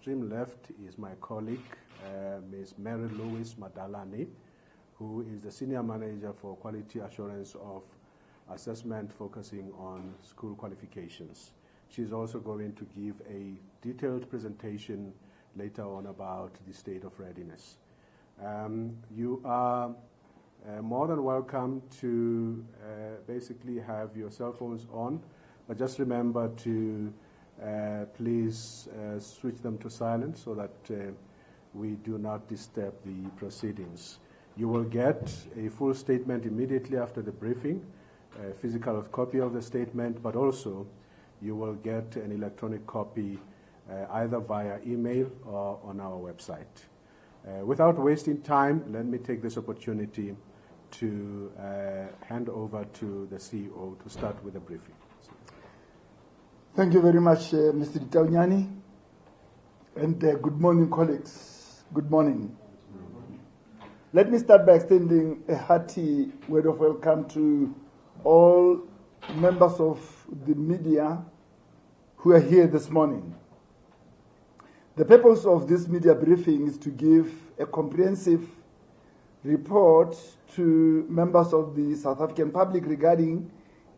extreme left is my colleague, Ms. Mary Louise Madalani, who is the Senior Manager for Quality Assurance of Assessment focusing on school qualifications. She's also going to give a detailed presentation later on about the state of readiness. You are more than welcome to basically have your cell phones on, but just remember to please switch them to silent so that we do not disturb the proceedings. You will get a full statement immediately after the briefing, a physical copy of the statement, but also you will get an electronic copy either via email or on our website. Without wasting time, let me take this opportunity to hand over to the CEO to start with the briefing. Thank you very much, Mr. Ditaunyani, and good morning, colleagues. Good morning. Let me start by extending a hearty word of welcome to all members of the media who are here this morning. The purpose of this media briefing is to give a comprehensive report to members of the South African public regarding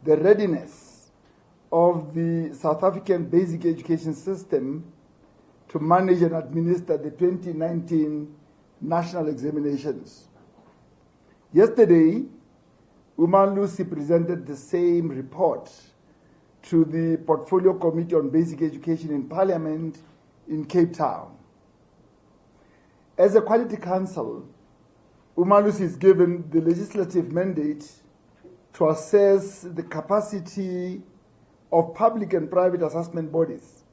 the readiness of the South African basic education system to manage and administer the 2019 national examinations. Yesterday, UMALUSI presented the same report to the Portfolio Committee on Basic Education in Parliament in Cape Town. As a Quality Council, UMALUSI is given the legislative mandate to assess the capacity of public and private assessment bodies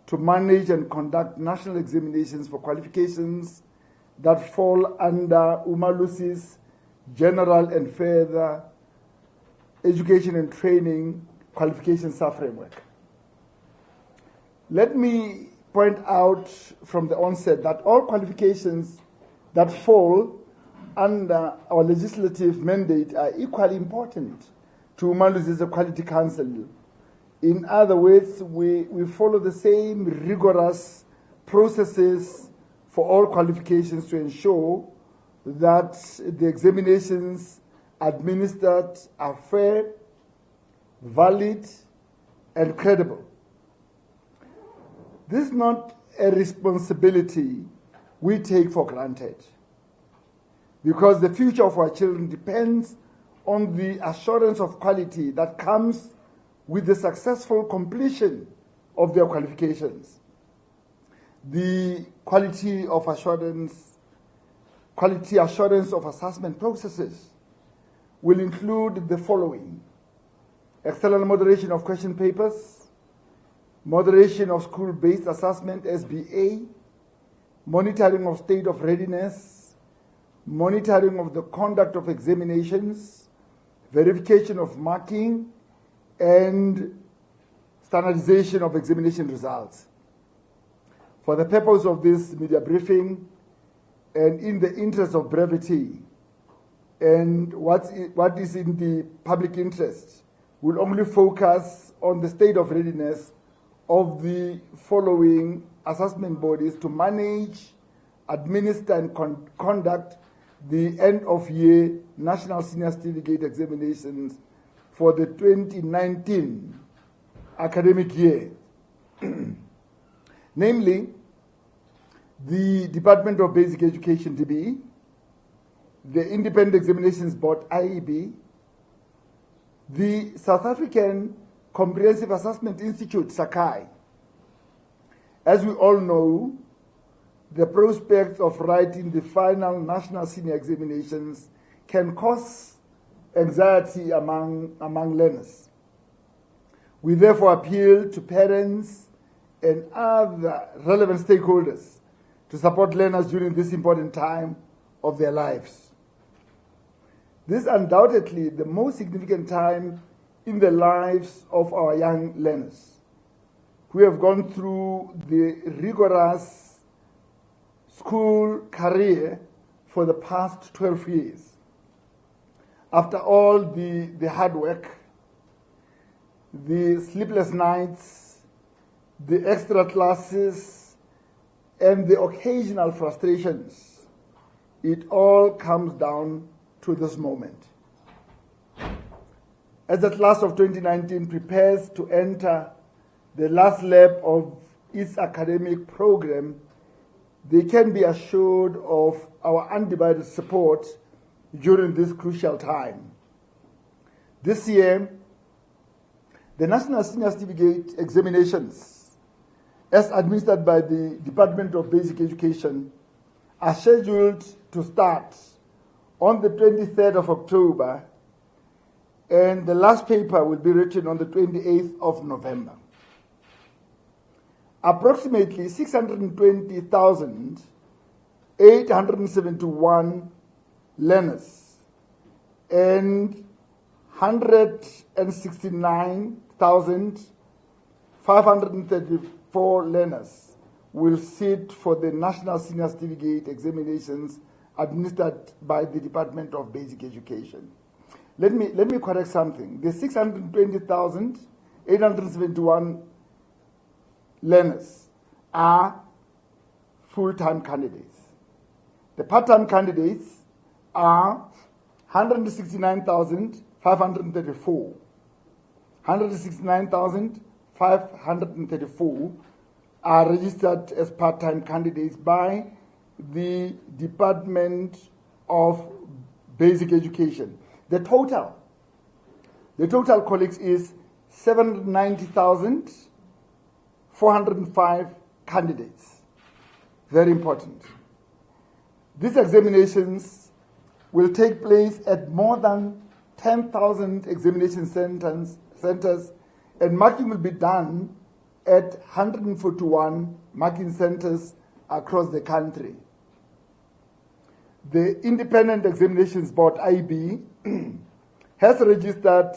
to manage and conduct national examinations for qualifications that fall under UMALUSI's General and Further Education and Training Qualification Sub-Framework. Let me point out from the onset that all qualifications that fall under our legislative mandate are equally important to UMALUSI as a Quality Council. In other words, we follow the same rigorous processes for all qualifications to ensure that the examinations administered are fair, valid, and credible. This is not a responsibility we take for granted, because the future of our children depends on the assurance of quality that comes with the successful completion of their qualifications. The quality assurance of assessment processes will include the following: external moderation of question papers, moderation of school-based assessment, SBA, monitoring of state of readiness, monitoring of the conduct of examinations, verification of marking, and standardization of examination results. For the purpose of this media briefing, and in the interest of brevity, and what is in the public interest, we'll only focus on the state of readiness of the following assessment bodies to manage, administer, and conduct the end-of-year National Senior Certificate examinations for the 2019 academic year. Namely, the Department of Basic Education, DBE, the Independent Examinations Board, IEB, the South African Comprehensive Assessment Institute, SACAI. As we all know, the prospect of writing the final national senior examinations can cause anxiety among learners. We therefore appeal to parents and other relevant stakeholders to support learners during this important time of their lives. This is undoubtedly the most significant time in the lives of our young learners who have gone through the rigorous school career for the past 12 years. After all the hard work, the sleepless nights, the extra classes, and the occasional frustrations, it all comes down to this moment. As the class of 2019 prepares to enter the last lap of its academic program, they can be assured of our undivided support during this crucial time. This year, the National Senior Certificate Examinations, as administered by the Department of Basic Education, are scheduled to start on the 23rd of October, and the last paper will be written on the 28th of November. Approximately 620,871 learners and 169,534 learners will sit for the National Senior Certificate Examinations administered by the Department of Basic Education. Let me correct something. The 620,871 learners are full-time candidates. The part-time candidates are 169,534. 169,534 are registered as part-time candidates by the Department of Basic Education. The total, colleagues, is 790,405 candidates. Very important. These examinations will take place at more than 10,000 examination centers, and marking will be done at 141 marking centers across the country. The Independent Examinations Board, IB, has registered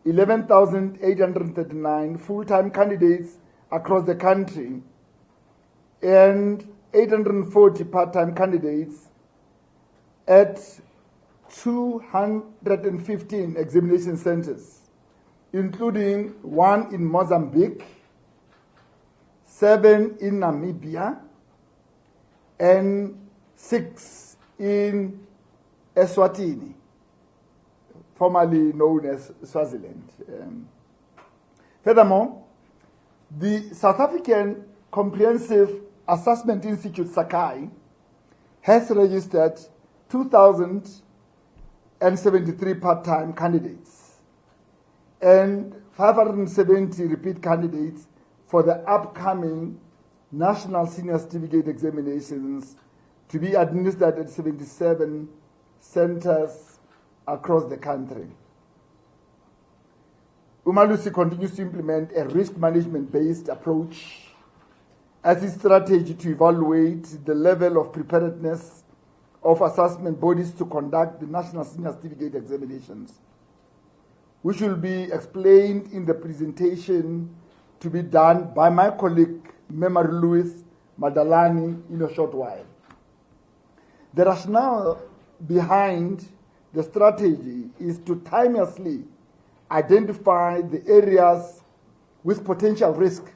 11,839 full-time candidates across the country and 840 part-time candidates at 215 examination centers, including 1 in Mozambique, 7 in Namibia, and 6 in Eswatini, formerly known as Swaziland. Furthermore, the South African Comprehensive Assessment Institute, SACAI, has registered 2,073 part-time candidates and 570 repeat candidates for the upcoming National Senior Certificate Examinations to be administered at 77 centers across the country. UMALUSI continues to implement a risk management-based approach as its strategy to evaluate the level of preparedness of assessment bodies to conduct the National Senior Certificate Examinations, which will be explained in the presentation to be done by my colleague, Louis Madalani, in a short while. The rationale behind the strategy is to timelessly identify the areas with potential risk,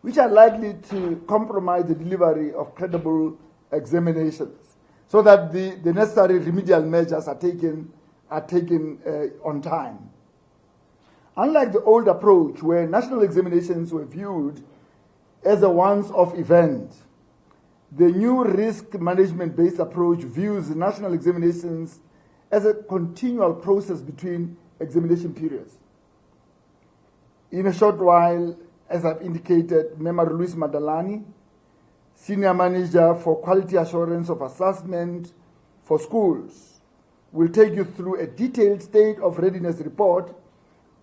which are likely to compromise the delivery of credible examinations, so that the necessary remedial measures are taken on time. Unlike the old approach, where national examinations were viewed as a once-off event, the new risk management-based approach views national examinations as a continual process between examination periods. In a short while, as I've indicated, Louis Madalani, Senior Manager for Quality Assurance of Assessment for Schools, will take you through a detailed state of readiness report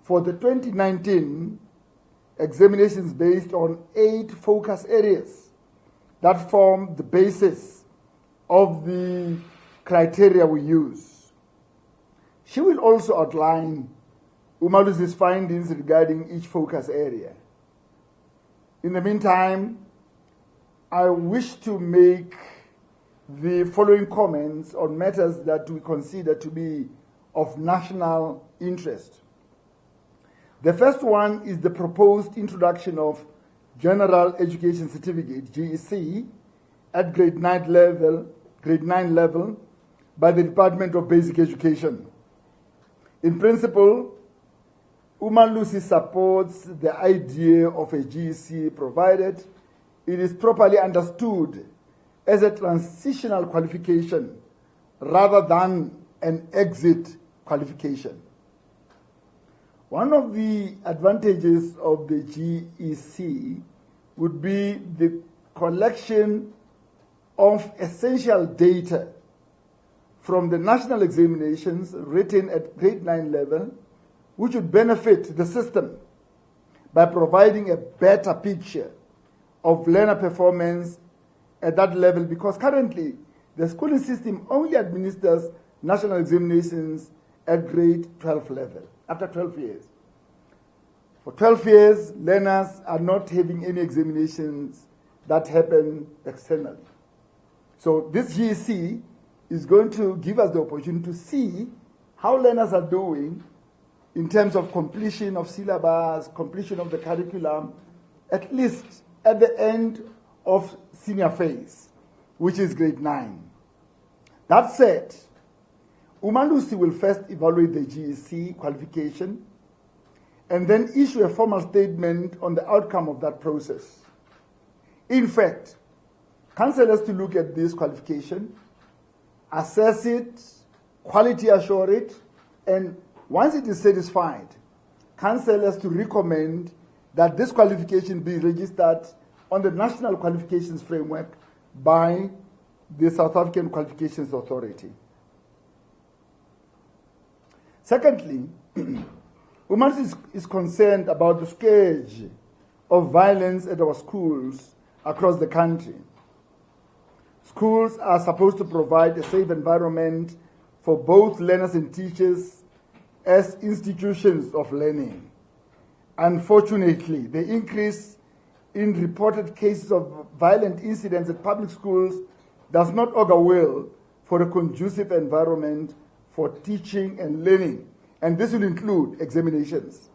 for the 2019 examinations based on 8 focus areas that form the basis of the criteria we use. She will also outline UMALUSI's findings regarding each focus area. In the meantime, I wish to make the following comments on matters that we consider to be of national interest. The first one is the proposed introduction of General Education Certificate, GEC, at grade 9 level by the Department of Basic Education. In principle, UMALUSI supports the idea of a GEC provided it is properly understood as a transitional qualification rather than an exit qualification. One of the advantages of the GEC would be the collection of essential data from the national examinations written at grade 9 level, which would benefit the system by providing a better picture of learner performance at that level, because currently the schooling system only administers national examinations at grade 12 level, after 12 years. For 12 years, learners are not having any examinations that happen externally. So this GEC is going to give us the opportunity to see how learners are doing in terms of completion of syllabus, completion of the curriculum, at least at the end of senior phase, which is grade 9. That said, UMALUSI will first evaluate the GEC qualification and then issue a formal statement on the outcome of that process. In fact, Council has to look at this qualification, assess it, quality assure it, and once it is satisfied, Council has to recommend that this qualification be registered on the National Qualifications Framework by the South African Qualifications Authority. Secondly, UMALUSI is concerned about the scourge of violence at our schools across the country. Schools are supposed to provide a safe environment for both learners and teachers as institutions of learning. Unfortunately, the increase in reported cases of violent incidents at public schools does not augur well for a conducive environment for teaching and learning, and this will include examinations.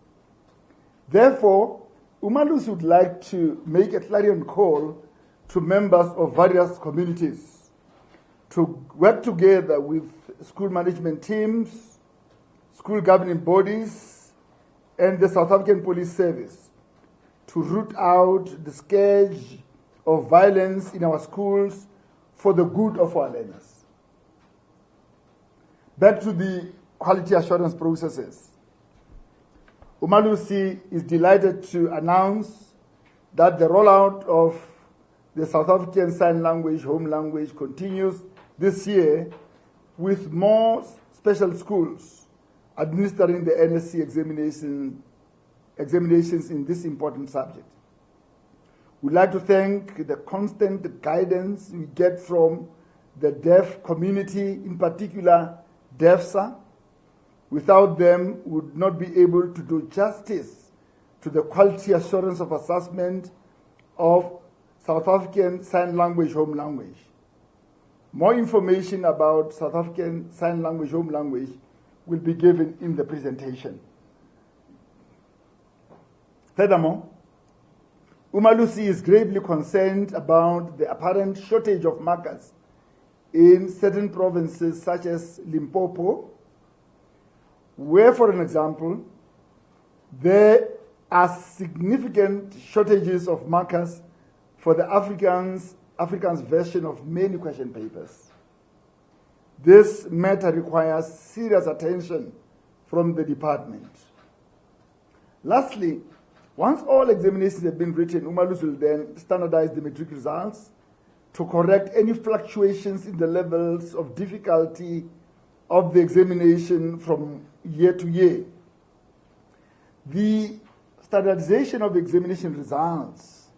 Therefore, UMALUSI would like to make a clarion call to members of various communities to work together with school management teams, school governing bodies, and the South African Police Service to root out the scourge of violence in our schools for the good of our learners. Back to the quality assurance processes. UMALUSI is delighted to announce that the rollout of the South African Sign Language Home Language continues this year, with more special schools administering the NSC examinations in this important subject. We'd like to thank the constant guidance we get from the deaf community, in particular DEFSA. Without them, we would not be able to do justice to the quality assurance of assessment of South African Sign Language Home Language. More information about South African Sign Language Home Language will be given in the presentation. Furthermore, UMALUSI is gravely concerned about the apparent shortage of markers in certain provinces such as Limpopo, where, for an example, there are significant shortages of markers for the Afrikaans version of many question papers. This matter requires serious attention from the department. Lastly, once all examinations have been written, UMALUSI will then standardize the matric results to correct any fluctuations in the levels of difficulty of the examination from year to year. The standardization of examination results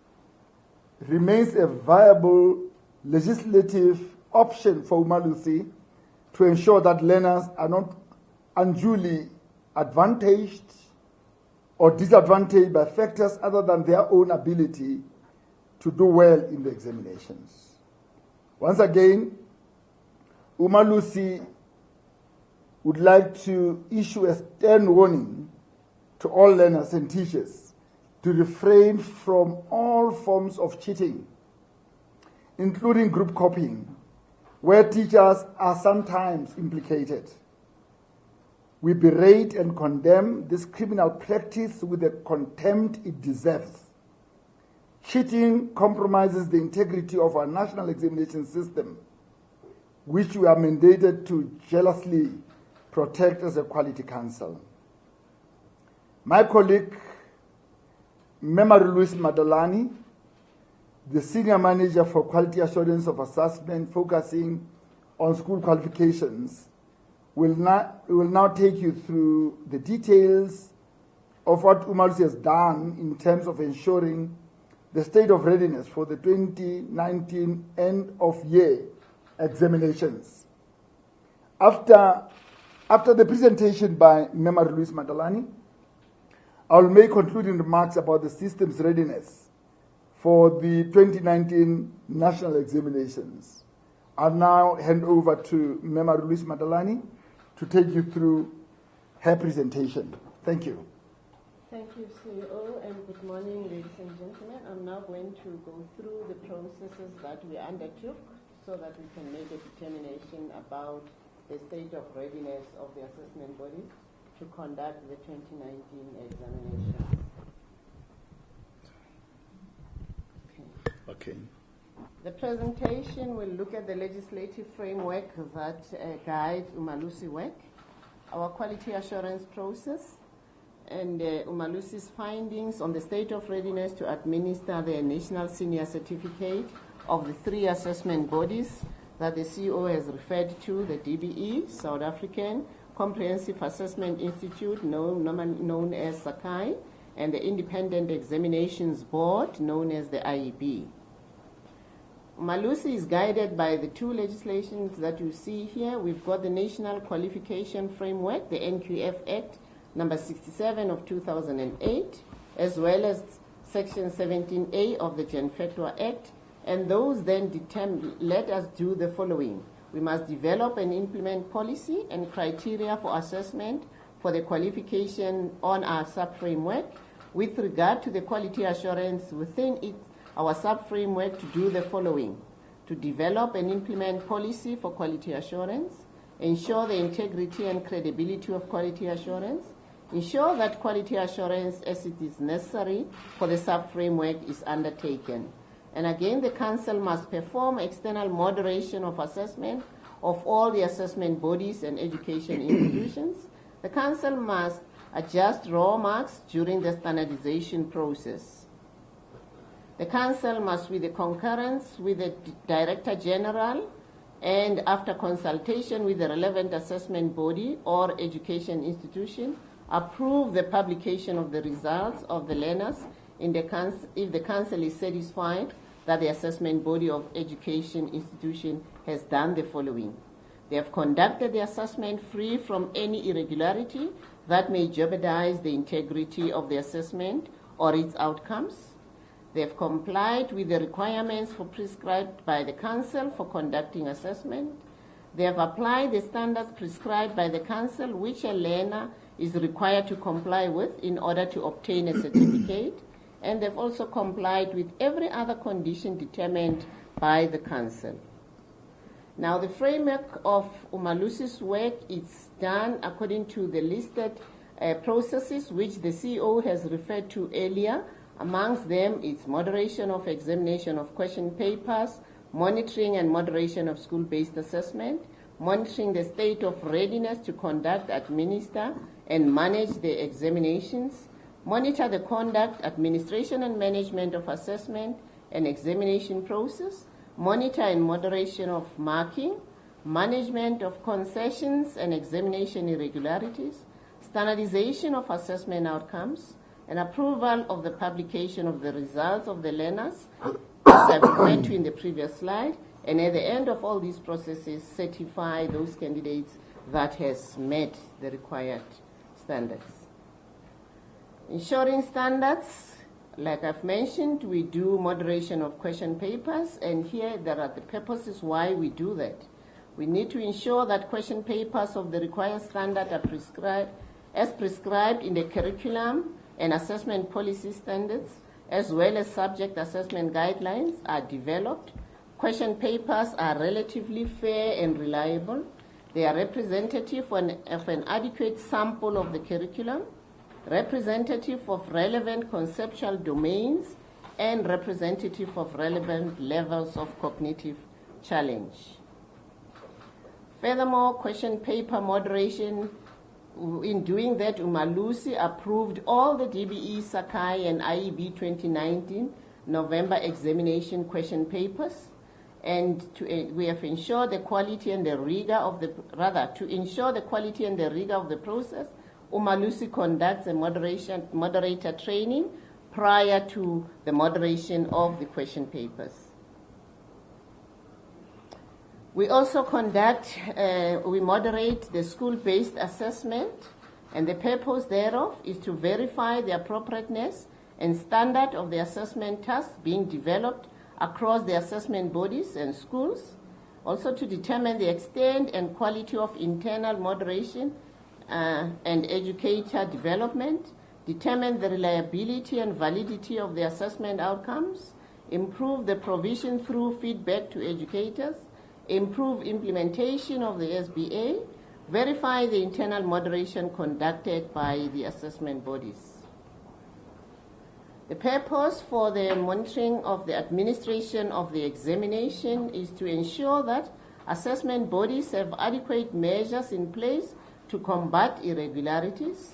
remains a viable legislative option for UMALUSI to ensure that learners are not unduly advantaged or disadvantaged by factors other than their own ability to do well in the examinations. Once again, UMALUSI would like to issue a stern warning to all learners and teachers to refrain from all forms of cheating, including group copying, where teachers are sometimes implicated. We berate and condemn this criminal practice with the contempt it deserves. Cheating compromises the integrity of our national examination system, which we are mandated to jealously protect as a quality council. My colleague, UMALUSI Madalani, the Senior Manager for Quality Assurance of Assessment focusing on school qualifications, will now take you through the details of what UMALUSI has done in terms of ensuring the state of readiness for the 2019 end-of-year examinations. After the presentation by UMALUSI Madalani, I will make concluding remarks about the system's readiness for the 2019 national examinations. I'll now hand over to UMALUSI Madalani to take you through her presentation. Thank you. Thank you, CEO, and good morning, ladies and gentlemen. I'm now going to go through the processes that we undertook so that we can make a determination about the state of readiness of the assessment bodies to conduct the 2019 examination. Okay. The presentation will look at the legislative framework that guides UMALUSI work, our quality assurance process, and UMALUSI's findings on the state of readiness to administer the National Senior Certificate of the 3 assessment bodies that the CEO has referred to, the DBE, South African Comprehensive Assessment Institute, known as SACAI, and the Independent Examinations Board, known as the IEB. UMALUSI is guided by the 2 legislations that you see here. We've got the National Qualification Framework, the NQF Act, number 67 of 2008, as well as Section 17A of the Genfetwa Act, and those then let us do the following. We must develop and implement policy and criteria for assessment for the qualification on our sub-framework with regard to the quality assurance within our sub-framework to do the following: to develop and implement policy for quality assurance, ensure the integrity and credibility of quality assurance, ensure that quality assurance as it is necessary for the sub-framework is undertaken. And again, the Council must perform external moderation of assessment of all the assessment bodies and education institutions. The Council must adjust raw marks during the standardization process. The Council must, with the concurrence with the Director General and after consultation with the relevant assessment body or education institution, approve the publication of the results of the learners if the Council is satisfied that the assessment body of education institution has done the following. They have conducted the assessment free from any irregularity that may jeopardize the integrity of the assessment or its outcomes. They have complied with the requirements prescribed by the Council for conducting assessment. They have applied the standards prescribed by the Council which a learner is required to comply with in order to obtain a certificate, and they've also complied with every other condition determined by the Council. Now, the framework of UMALUSI's work is done according to the listed processes which the CEO has referred to earlier. Amongst them, it's moderation of examination of question papers, monitoring and moderation of school-based assessment, monitoring the state of readiness to conduct, administer, and manage the examinations, monitor the conduct, administration, and management of assessment and examination process, monitor and moderation of marking, management of concessions and examination irregularities, standardization of assessment outcomes, and approval of the publication of the results of the learners, as I've referred to in the previous slide, and at the end of all these processes, certify those candidates that has met the required standards. Ensuring standards, like I've mentioned, we do moderation of question papers, and here there are the purposes why we do that. We need to ensure that question papers of the required standard are prescribed in the curriculum and assessment policy standards, as well as subject assessment guidelines, are developed. Question papers are relatively fair and reliable. They are representative of an adequate sample of the curriculum, representative of relevant conceptual domains, and representative of relevant levels of cognitive challenge. Furthermore, question paper moderation, in doing that, UMALUSI approved all the DBE, Sakai, and IEB 2019 November examination question papers. And we have ensured the quality and the rigor of the, to ensure the quality and the rigor of the process, UMALUSI conducts a moderator training prior to the moderation of the question papers. We also we moderate the school-based assessment, and the purpose thereof is to verify the appropriateness and standard of the assessment tasks being developed across the assessment bodies and schools, also to determine the extent and quality of internal moderation and educator development, determine the reliability and validity of the assessment outcomes, improve the provision through feedback to educators, improve implementation of the SBA, verify the internal moderation conducted by the assessment bodies. The purpose for the monitoring of the administration of the examination is to ensure that assessment bodies have adequate measures in place to combat irregularities,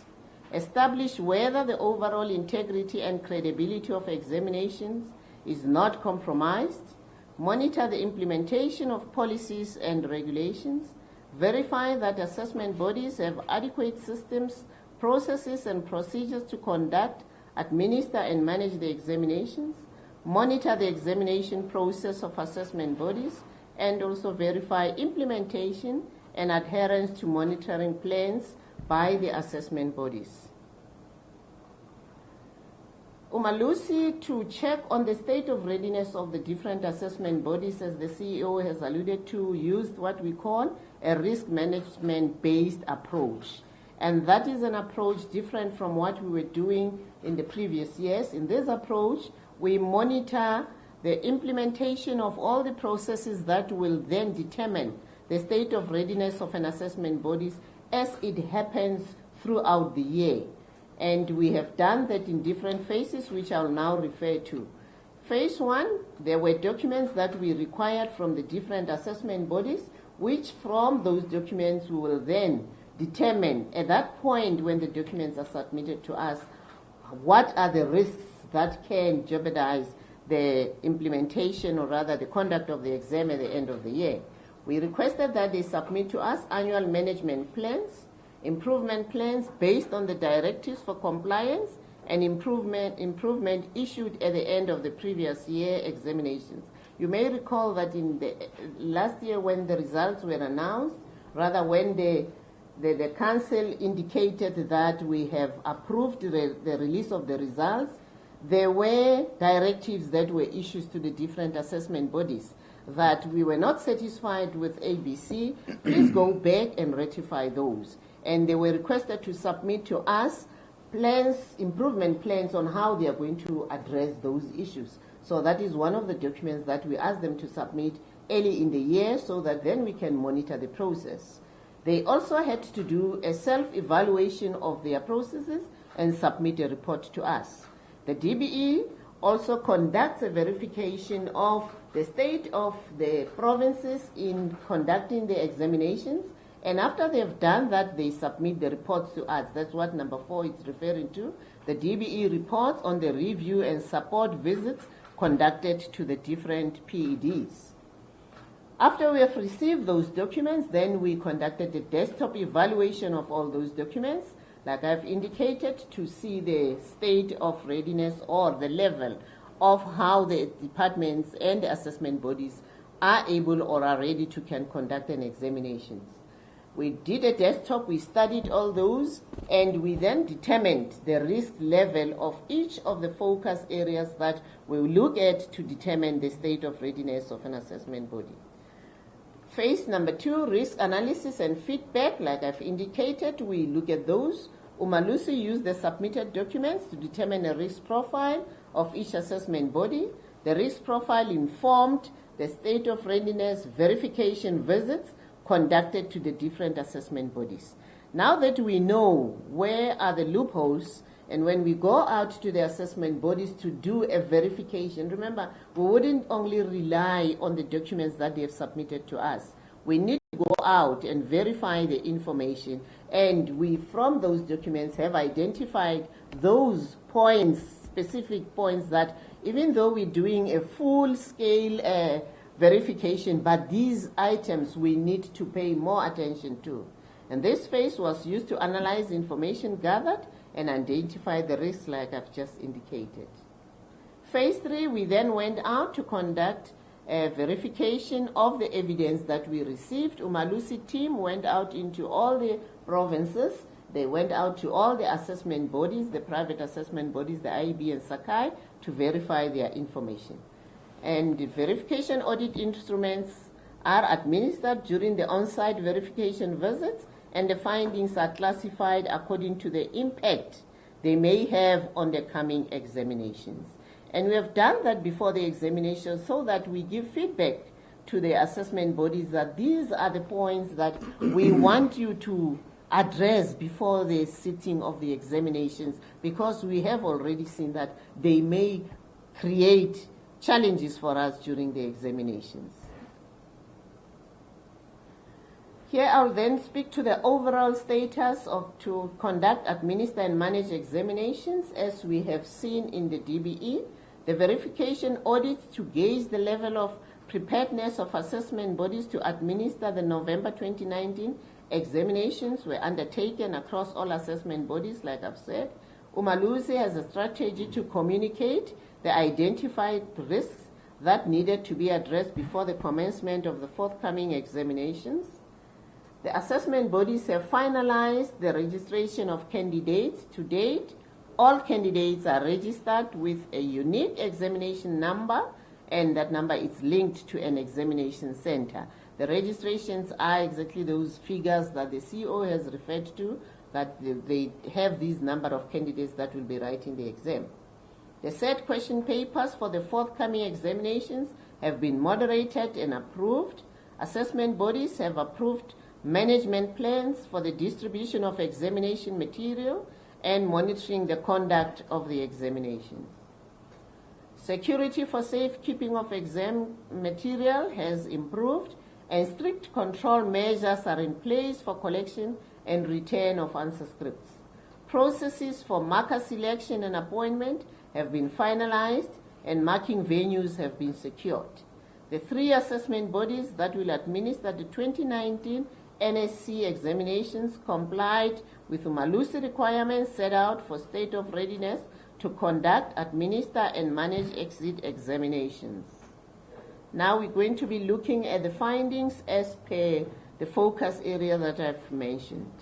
establish whether the overall integrity and credibility of examinations is not compromised, monitor the implementation of policies and regulations, verify that assessment bodies have adequate systems, processes, and procedures to conduct, administer, and manage the examinations, monitor the examination process of assessment bodies, and also verify implementation and adherence to monitoring plans by the assessment bodies. UMALUSI, to check on the state of readiness of the different assessment bodies, as the CEO has alluded to, used what we call a risk management-based approach. And that is an approach different from what we were doing in the previous years. In this approach, we monitor the implementation of all the processes that will then determine the state of readiness of an assessment body as it happens throughout the year. And we have done that in different phases, which I'll now refer to. Phase 1, there were documents that we required from the different assessment bodies, which from those documents we will then determine at that point when the documents are submitted to us, what are the risks that can jeopardize the implementation, or rather the conduct of the exam at the end of the year. We requested that they submit to us annual management plans, improvement plans based on the directives for compliance, and improvement issued at the end of the previous year examinations. You may recall that in the last year when the results were announced, rather when the council indicated that we have approved the release of the results, there were directives that were issued to the different assessment bodies that we were not satisfied with ABC, please go back and rectify those. And they were requested to submit to us plans, improvement plans on how they are going to address those issues. So that is one of the documents that we asked them to submit early in the year so that then we can monitor the process. They also had to do a self-evaluation of their processes and submit a report to us. The DBE also conducts a verification of the state of the provinces in conducting the examinations, and after they have done that, they submit the reports to us. That's what number 4 is referring to. The DBE reports on the review and support visits conducted to the different PEDs. After we have received those documents, then we conducted a desktop evaluation of all those documents, like I've indicated, to see the state of readiness or the level of how the departments and the assessment bodies are able or are ready to conduct an examinations. We did a desktop, we studied all those, and we then determined the risk level of each of the focus areas that we will look at to determine the state of readiness of an assessment body. Phase number 2, risk analysis and feedback. Like I've indicated, we look at those UMALUSI used the submitted documents to determine a risk profile of each assessment body. The risk profile informed the state of readiness verification visits conducted to the different assessment bodies. Now that we know where are the loopholes, and when we go out to the assessment bodies to do a verification, remember, we wouldn't only rely on the documents that they have submitted to us. We need to go out and verify the information, and we, from those documents, have identified those points, specific points that even though we're doing a full-scale verification, but these items we need to pay more attention to. And this phase was used to analyze information gathered and identify the risks like I've just indicated. Phase 3, we then went out to conduct a verification of the evidence that we received. UMALUSI team went out into all the provinces. They went out to all the assessment bodies, the private assessment bodies, the IEB and Sakai, to verify their information. And the verification audit instruments are administered during the on-site verification visits, and the findings are classified according to the impact they may have on the coming examinations. And we have done that before the examination so that we give feedback to the assessment bodies that these are the points that we want you to address before the sitting of the examinations, because we have already seen that they may create challenges for us during the examinations. Here I'll then speak to the overall status to conduct, administer, and manage examinations as we have seen in the DBE. The verification audits to gauge the level of preparedness of assessment bodies to administer the November 2019 examinations were undertaken across all assessment bodies, like I've said. UMALUSI has a strategy to communicate the identified risks that needed to be addressed before the commencement of the forthcoming examinations. The assessment bodies have finalized the registration of candidates to date. All candidates are registered with a unique examination number, and that number is linked to an examination center. The registrations are exactly those figures that the CEO has referred to, that they have these number of candidates that will be writing the exam. The set question papers for the forthcoming examinations have been moderated and approved. Assessment bodies have approved management plans for the distribution of examination material and monitoring the conduct of the examinations. Security for safekeeping of exam material has improved, and strict control measures are in place for collection and return of answer scripts. Processes for marker selection and appointment have been finalized, and marking venues have been secured. The 3 assessment bodies that will administer the 2019 NSC examinations complied with UMALUSI requirements set out for state of readiness to conduct, administer, and manage exit examinations. Now we're going to be looking at the findings as per the focus area that I've mentioned.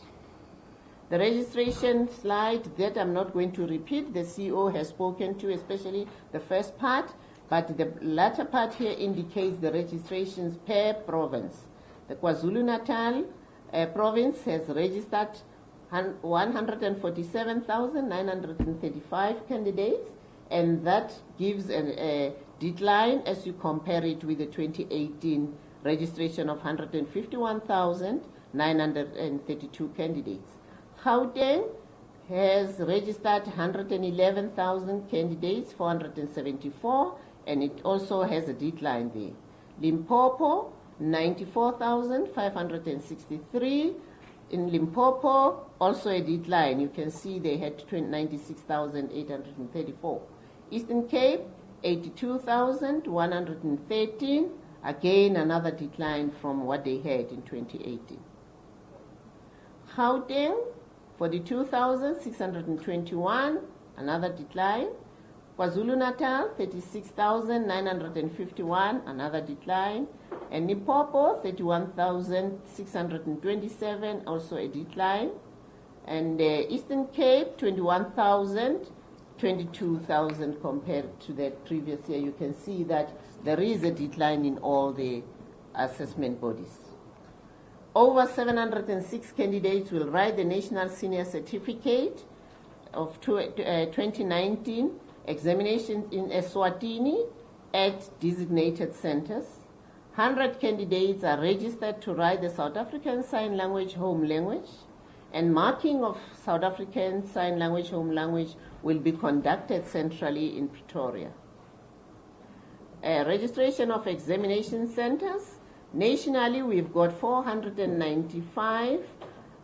The registration slide that I'm not going to repeat, the CEO has spoken to, especially the first part, but the latter part here indicates the registrations per province. The KwaZulu-Natal province has registered 147,935 candidates, and that gives a decline as you compare it with the 2018 registration of 151,932 candidates. Gauteng has registered 111,000 candidates, 474, and it also has a decline there. Limpopo, 94,563. In Limpopo, also a decline. You can see they had 96,834. Eastern Cape, 82,113. Again, another decline from what they had in 2018. Gauteng, 42,621, another decline. KwaZulu-Natal, 36,951, another decline. And Limpopo, 31,627, also a decline. And Eastern Cape, 21,000, 22,000 compared to that previous year. You can see that there is a decline in all the assessment bodies. Over 706 candidates will write the National Senior Certificate of 2019 examinations in Eswatini at designated centers. 100 candidates are registered to write the South African Sign Language Home Language, and marking of South African Sign Language Home Language will be conducted centrally in Pretoria. Registration of examination centers. Nationally, we've got 495,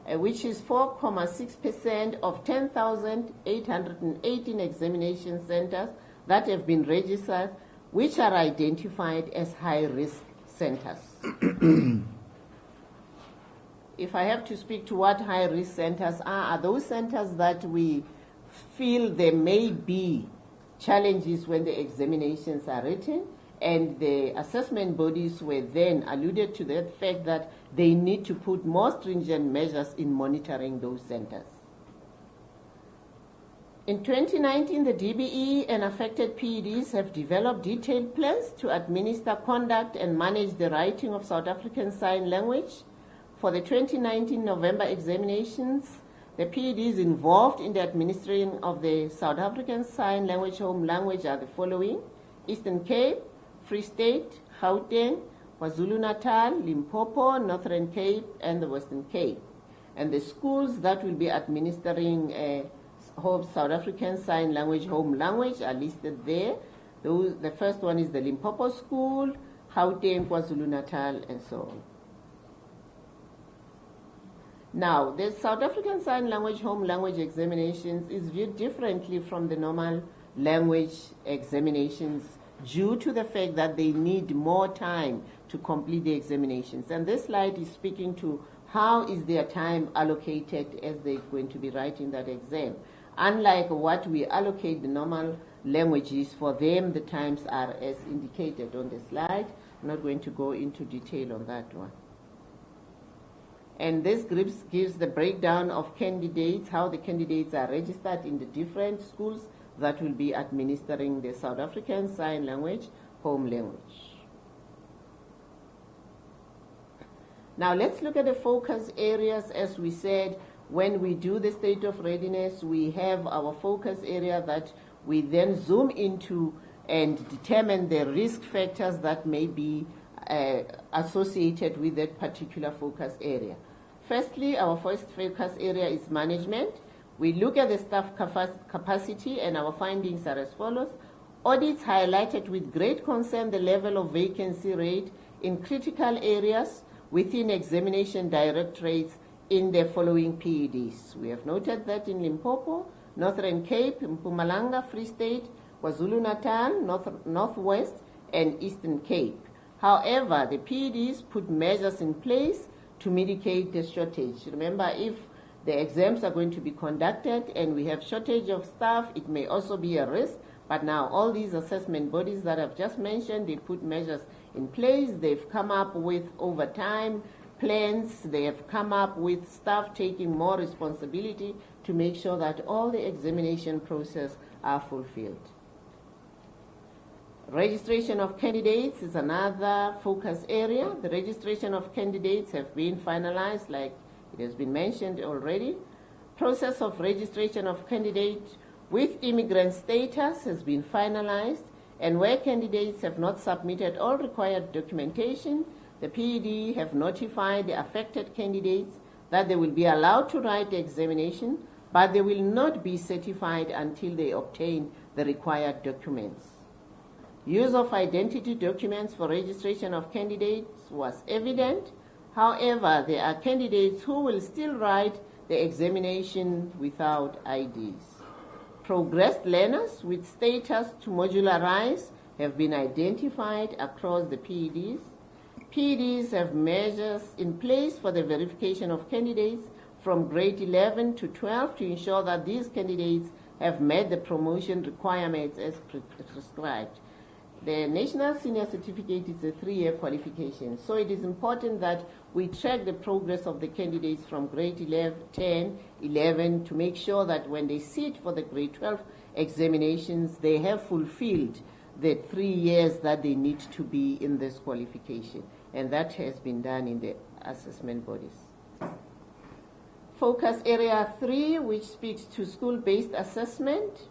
which is 4.6% of 10,818 examination centers that have been registered, which are identified as high-risk centers. If I have to speak to what high-risk centers are those centers that we feel there may be challenges when the examinations are written, and the assessment bodies were then alluded to the fact that they need to put more stringent measures in monitoring those centers. In 2019, the DBE and affected PEDs have developed detailed plans to administer, conduct, and manage the writing of South African Sign Language. For the 2019 November examinations, the PEDs involved in the administration of the South African Sign Language Home Language are the following: Eastern Cape, Free State, Gauteng, KwaZulu-Natal, Limpopo, Northern Cape, and the Western Cape. And the schools that will be administering South African Sign Language Home Language are listed there. The first one is the Limpopo School, Gauteng, KwaZulu-Natal, and so on. Now, the South African Sign Language Home Language examinations is viewed differently from the normal language examinations due to the fact that they need more time to complete the examinations. And this slide is speaking to how is their time allocated as they're going to be writing that exam. Unlike what we allocate the normal languages, for them the times are as indicated on the slide. I'm not going to go into detail on that one. And this gives the breakdown of candidates, how the candidates are registered in the different schools that will be administering the South African Sign Language Home Language. Now let's look at the focus areas. As we said, when we do the state of readiness, we have our focus area that we then zoom into and determine the risk factors that may be associated with that particular focus area. Firstly, our first focus area is management. We look at the staff capacity, and our findings are as follows. Audits highlighted with great concern the level of vacancy rate in critical areas within examination directorates in the following PEDs. We have noted that in Limpopo, Northern Cape, Mpumalanga, Free State, KwaZulu-Natal, Northwest, and Eastern Cape. However, the PEDs put measures in place to mitigate the shortage. Remember, if the exams are going to be conducted and we have shortage of staff, it may also be a risk. But now all these assessment bodies that I've just mentioned, they put measures in place. They've come up with overtime plans. They have come up with staff taking more responsibility to make sure that all the examination process are fulfilled. Registration of candidates is another focus area. The registration of candidates have been finalized, like it has been mentioned already. Process of registration of candidates with immigrant status has been finalized, and where candidates have not submitted all required documentation, the PED have notified the affected candidates that they will be allowed to write the examination, but they will not be certified until they obtain the required documents. Use of identity documents for registration of candidates was evident. However, there are candidates who will still write the examination without IDs. Progressed learners with status to modularize have been identified across the PEDs. PEDs have measures in place for the verification of candidates from grade 11 to 12 to ensure that these candidates have met the promotion requirements as prescribed. The National Senior Certificate is a 3-year qualification, so it is important that we track the progress of the candidates from grade 10, 11 to make sure that when they sit for the grade 12 examinations, they have fulfilled the 3 years that they need to be in this qualification. And that has been done in the assessment bodies. Focus area 3, which speaks to school-based assessment.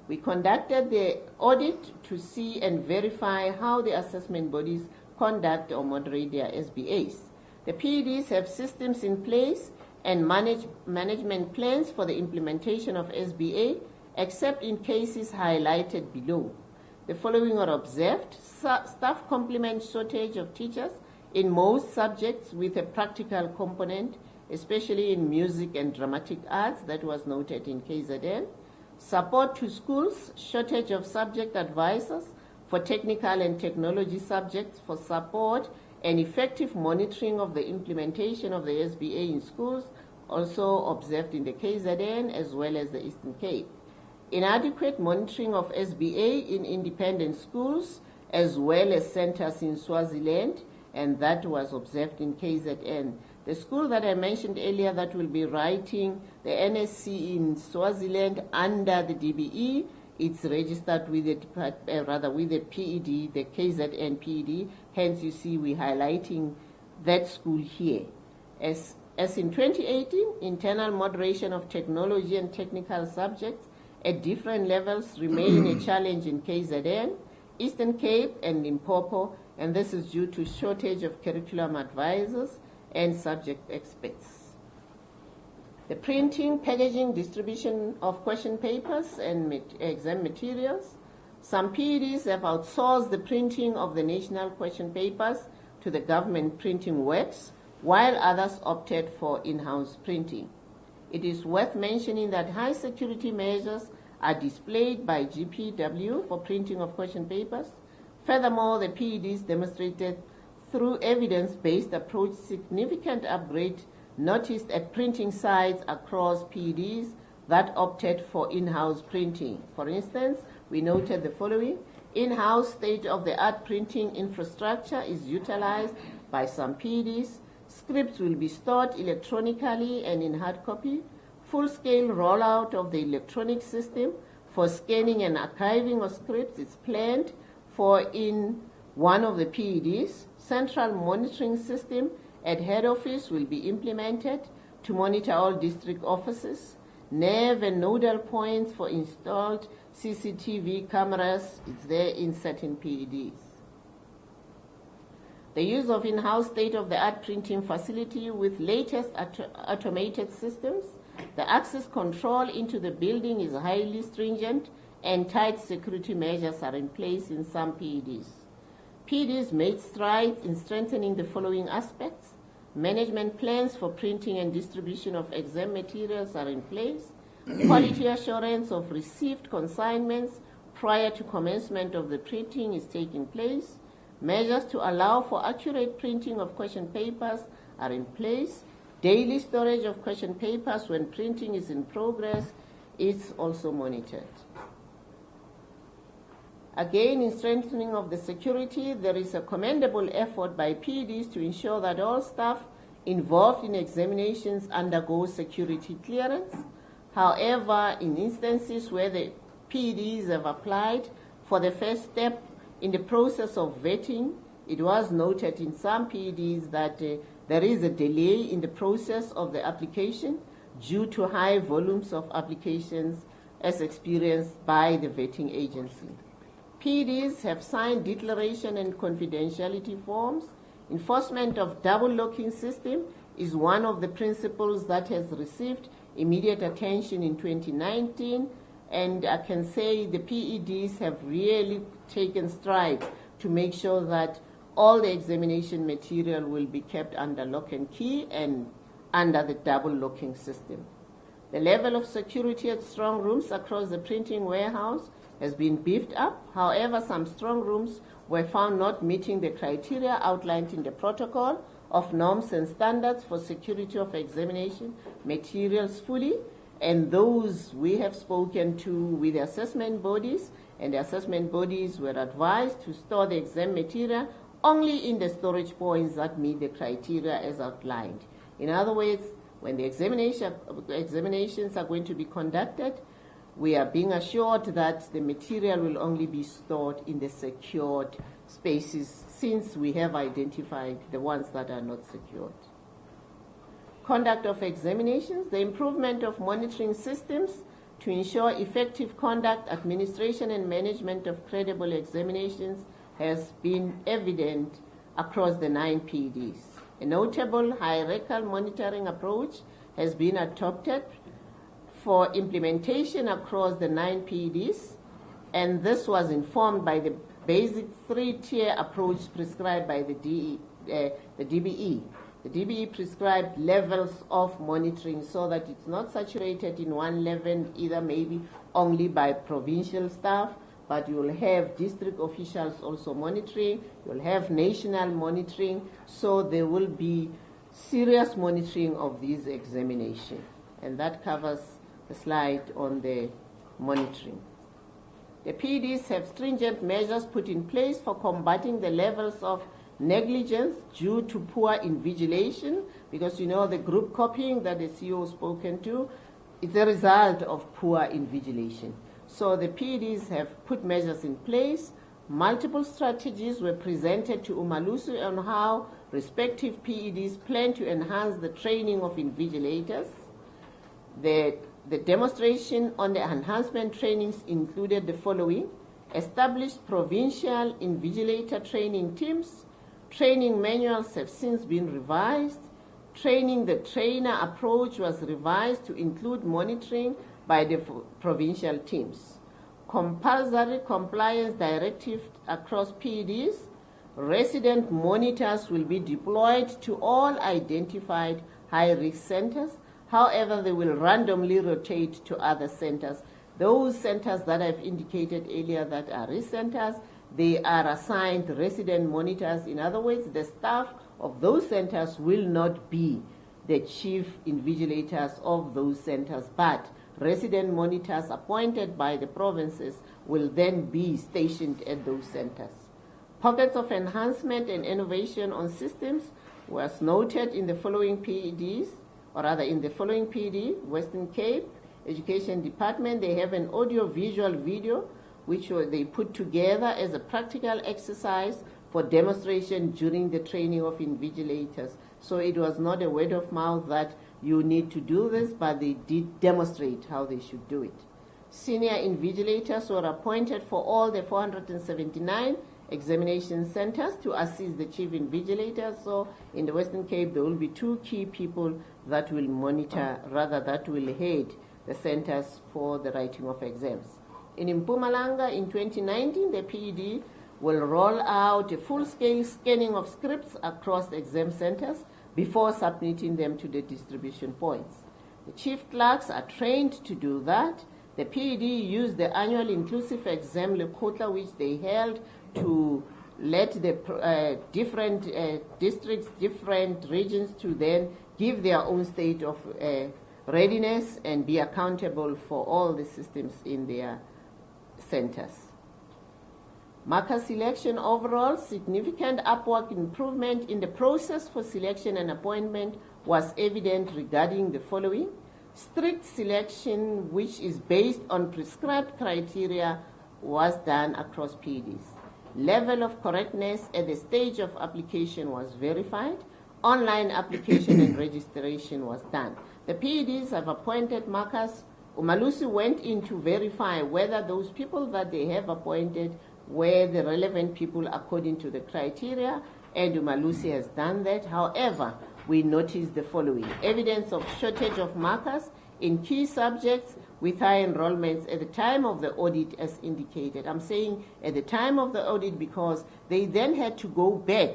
We conducted the audit to see and verify how the assessment bodies conduct or moderate their SBAs. The PEDs have systems in place and management plans for the implementation of SBA, except in cases highlighted below. The following are observed: staff complement shortage of teachers in most subjects with a practical component, especially in music and dramatic arts, that was noted in KZN. Support to schools, shortage of subject advisors for technical and technology subjects for support and effective monitoring of the implementation of the SBA in schools, also observed in the KZN as well as the Eastern Cape. Inadequate monitoring of SBA in independent schools as well as centers in Swaziland, and that was observed in KZN. The school that I mentioned earlier that will be writing the NSC in Swaziland under the DBE, it's registered with the with the PED, the KZN PED. Hence, you see we're highlighting that school here. As in 2018, internal moderation of technology and technical subjects at different levels remain a challenge in KZN, Eastern Cape, and Limpopo, and this is due to shortage of curriculum advisors and subject experts. The printing, packaging, distribution of question papers and exam materials. Some PEDs have outsourced the printing of the national question papers to the government printing works, while others opted for in-house printing. It is worth mentioning that high security measures are displayed by GPW for printing of question papers. Furthermore, the PEDs demonstrated through evidence-based approach significant upgrade noticed at printing sites across PEDs that opted for in-house printing. For instance, we noted the following: in-house state-of-the-art printing infrastructure is utilized by some PEDs. Scripts will be stored electronically and in hard copy. Full-scale rollout of the electronic system for scanning and archiving of scripts is planned for in one of the PEDs. Central monitoring system at head office will be implemented to monitor all district offices. NAV and nodal points for installed CCTV cameras is there in certain PEDs. The use of in-house state-of-the-art printing facility with latest automated systems. The access control into the building is highly stringent and tight security measures are in place in some PEDs. PEDs made strides in strengthening the following aspects. Management plans for printing and distribution of exam materials are in place. Quality assurance of received consignments prior to commencement of the printing is taking place. Measures to allow for accurate printing of question papers are in place. Daily storage of question papers when printing is in progress is also monitored. Again, in strengthening of the security, there is a commendable effort by PEDs to ensure that all staff involved in examinations undergo security clearance. However, in instances where the PEDs have applied for the first step in the process of vetting, it was noted in some PEDs that there is a delay in the process of the application due to high volumes of applications as experienced by the vetting agency. PEDs have signed declaration and confidentiality forms. Enforcement of double locking system is one of the principles that has received immediate attention in 2019, and I can say the PEDs have really taken strides to make sure that all the examination material will be kept under lock and key and under the double locking system. The level of security at strong rooms across the printing warehouse has been beefed up. However, some strong rooms were found not meeting the criteria outlined in the protocol of norms and standards for security of examination materials fully, and those we have spoken to with the assessment bodies, and the assessment bodies were advised to store the exam material only in the storage points that meet the criteria as outlined. In other words, when the examinations are going to be conducted, we are being assured that the material will only be stored in the secured spaces, since we have identified the ones that are not secured. Conduct of examinations, the improvement of monitoring systems to ensure effective conduct, administration, and management of credible examinations has been evident across the 9 PEDs. A notable hierarchical monitoring approach has been adopted for implementation across the 9 PEDs, and this was informed by the basic 3-tier approach prescribed by the DBE. The DBE prescribed levels of monitoring so that it's not saturated in one level, either maybe only by provincial staff, but you will have district officials also monitoring, you will have national monitoring, so there will be serious monitoring of these examinations. And that covers the slide on the monitoring. The PEDs have stringent measures put in place for combating the levels of negligence due to poor invigilation, because you know the group copying that the CEO spoken to, it's a result of poor invigilation. So the PEDs have put measures in place. Multiple strategies were presented to UMALUSI on how respective PEDs plan to enhance the training of invigilators. The demonstration on the enhancement trainings included the following: established provincial invigilator training teams. Training manuals have since been revised. Training the trainer approach was revised to include monitoring by the provincial teams. Compulsory compliance directive across PEDs. Resident monitors will be deployed to all identified high-risk centers. However, they will randomly rotate to other centers. Those centers that I've indicated earlier that are risk centers, they are assigned resident monitors. In other words, the staff of those centers will not be the chief invigilators of those centers, but resident monitors appointed by the provinces will then be stationed at those centers. Pockets of enhancement and innovation on systems was noted in the following PEDs, or rather in the following PED. Western Cape Education Department, they have an audio-visual video which they put together as a practical exercise for demonstration during the training of invigilators. So it was not a word of mouth that you need to do this, but they did demonstrate how they should do it. Senior invigilators were appointed for all the 479 examination centers to assist the chief invigilators. So in the Western Cape, there will be 2 key people that will monitor, rather that will head the centers for the writing of exams. In Mpumalanga, in 2019, the PED will roll out a full-scale scanning of scripts across the exam centers before submitting them to the distribution points. The chief clerks are trained to do that. The PED used the annual inclusive exam lekgotla, which they held to let the different districts, different regions to then give their own state of readiness and be accountable for all the systems in their centers. Marker selection overall, significant upward improvement in the process for selection and appointment was evident regarding the following: strict selection, which is based on prescribed criteria, was done across PEDs. Level of correctness at the stage of application was verified. Online application and registration was done. The PEDs have appointed markers. UMALUSI went in to verify whether those people that they have appointed were the relevant people according to the criteria, and UMALUSI has done that. However, we noticed the following: evidence of shortage of markers in key subjects with high enrollments at the time of the audit as indicated. I'm saying at the time of the audit because they then had to go back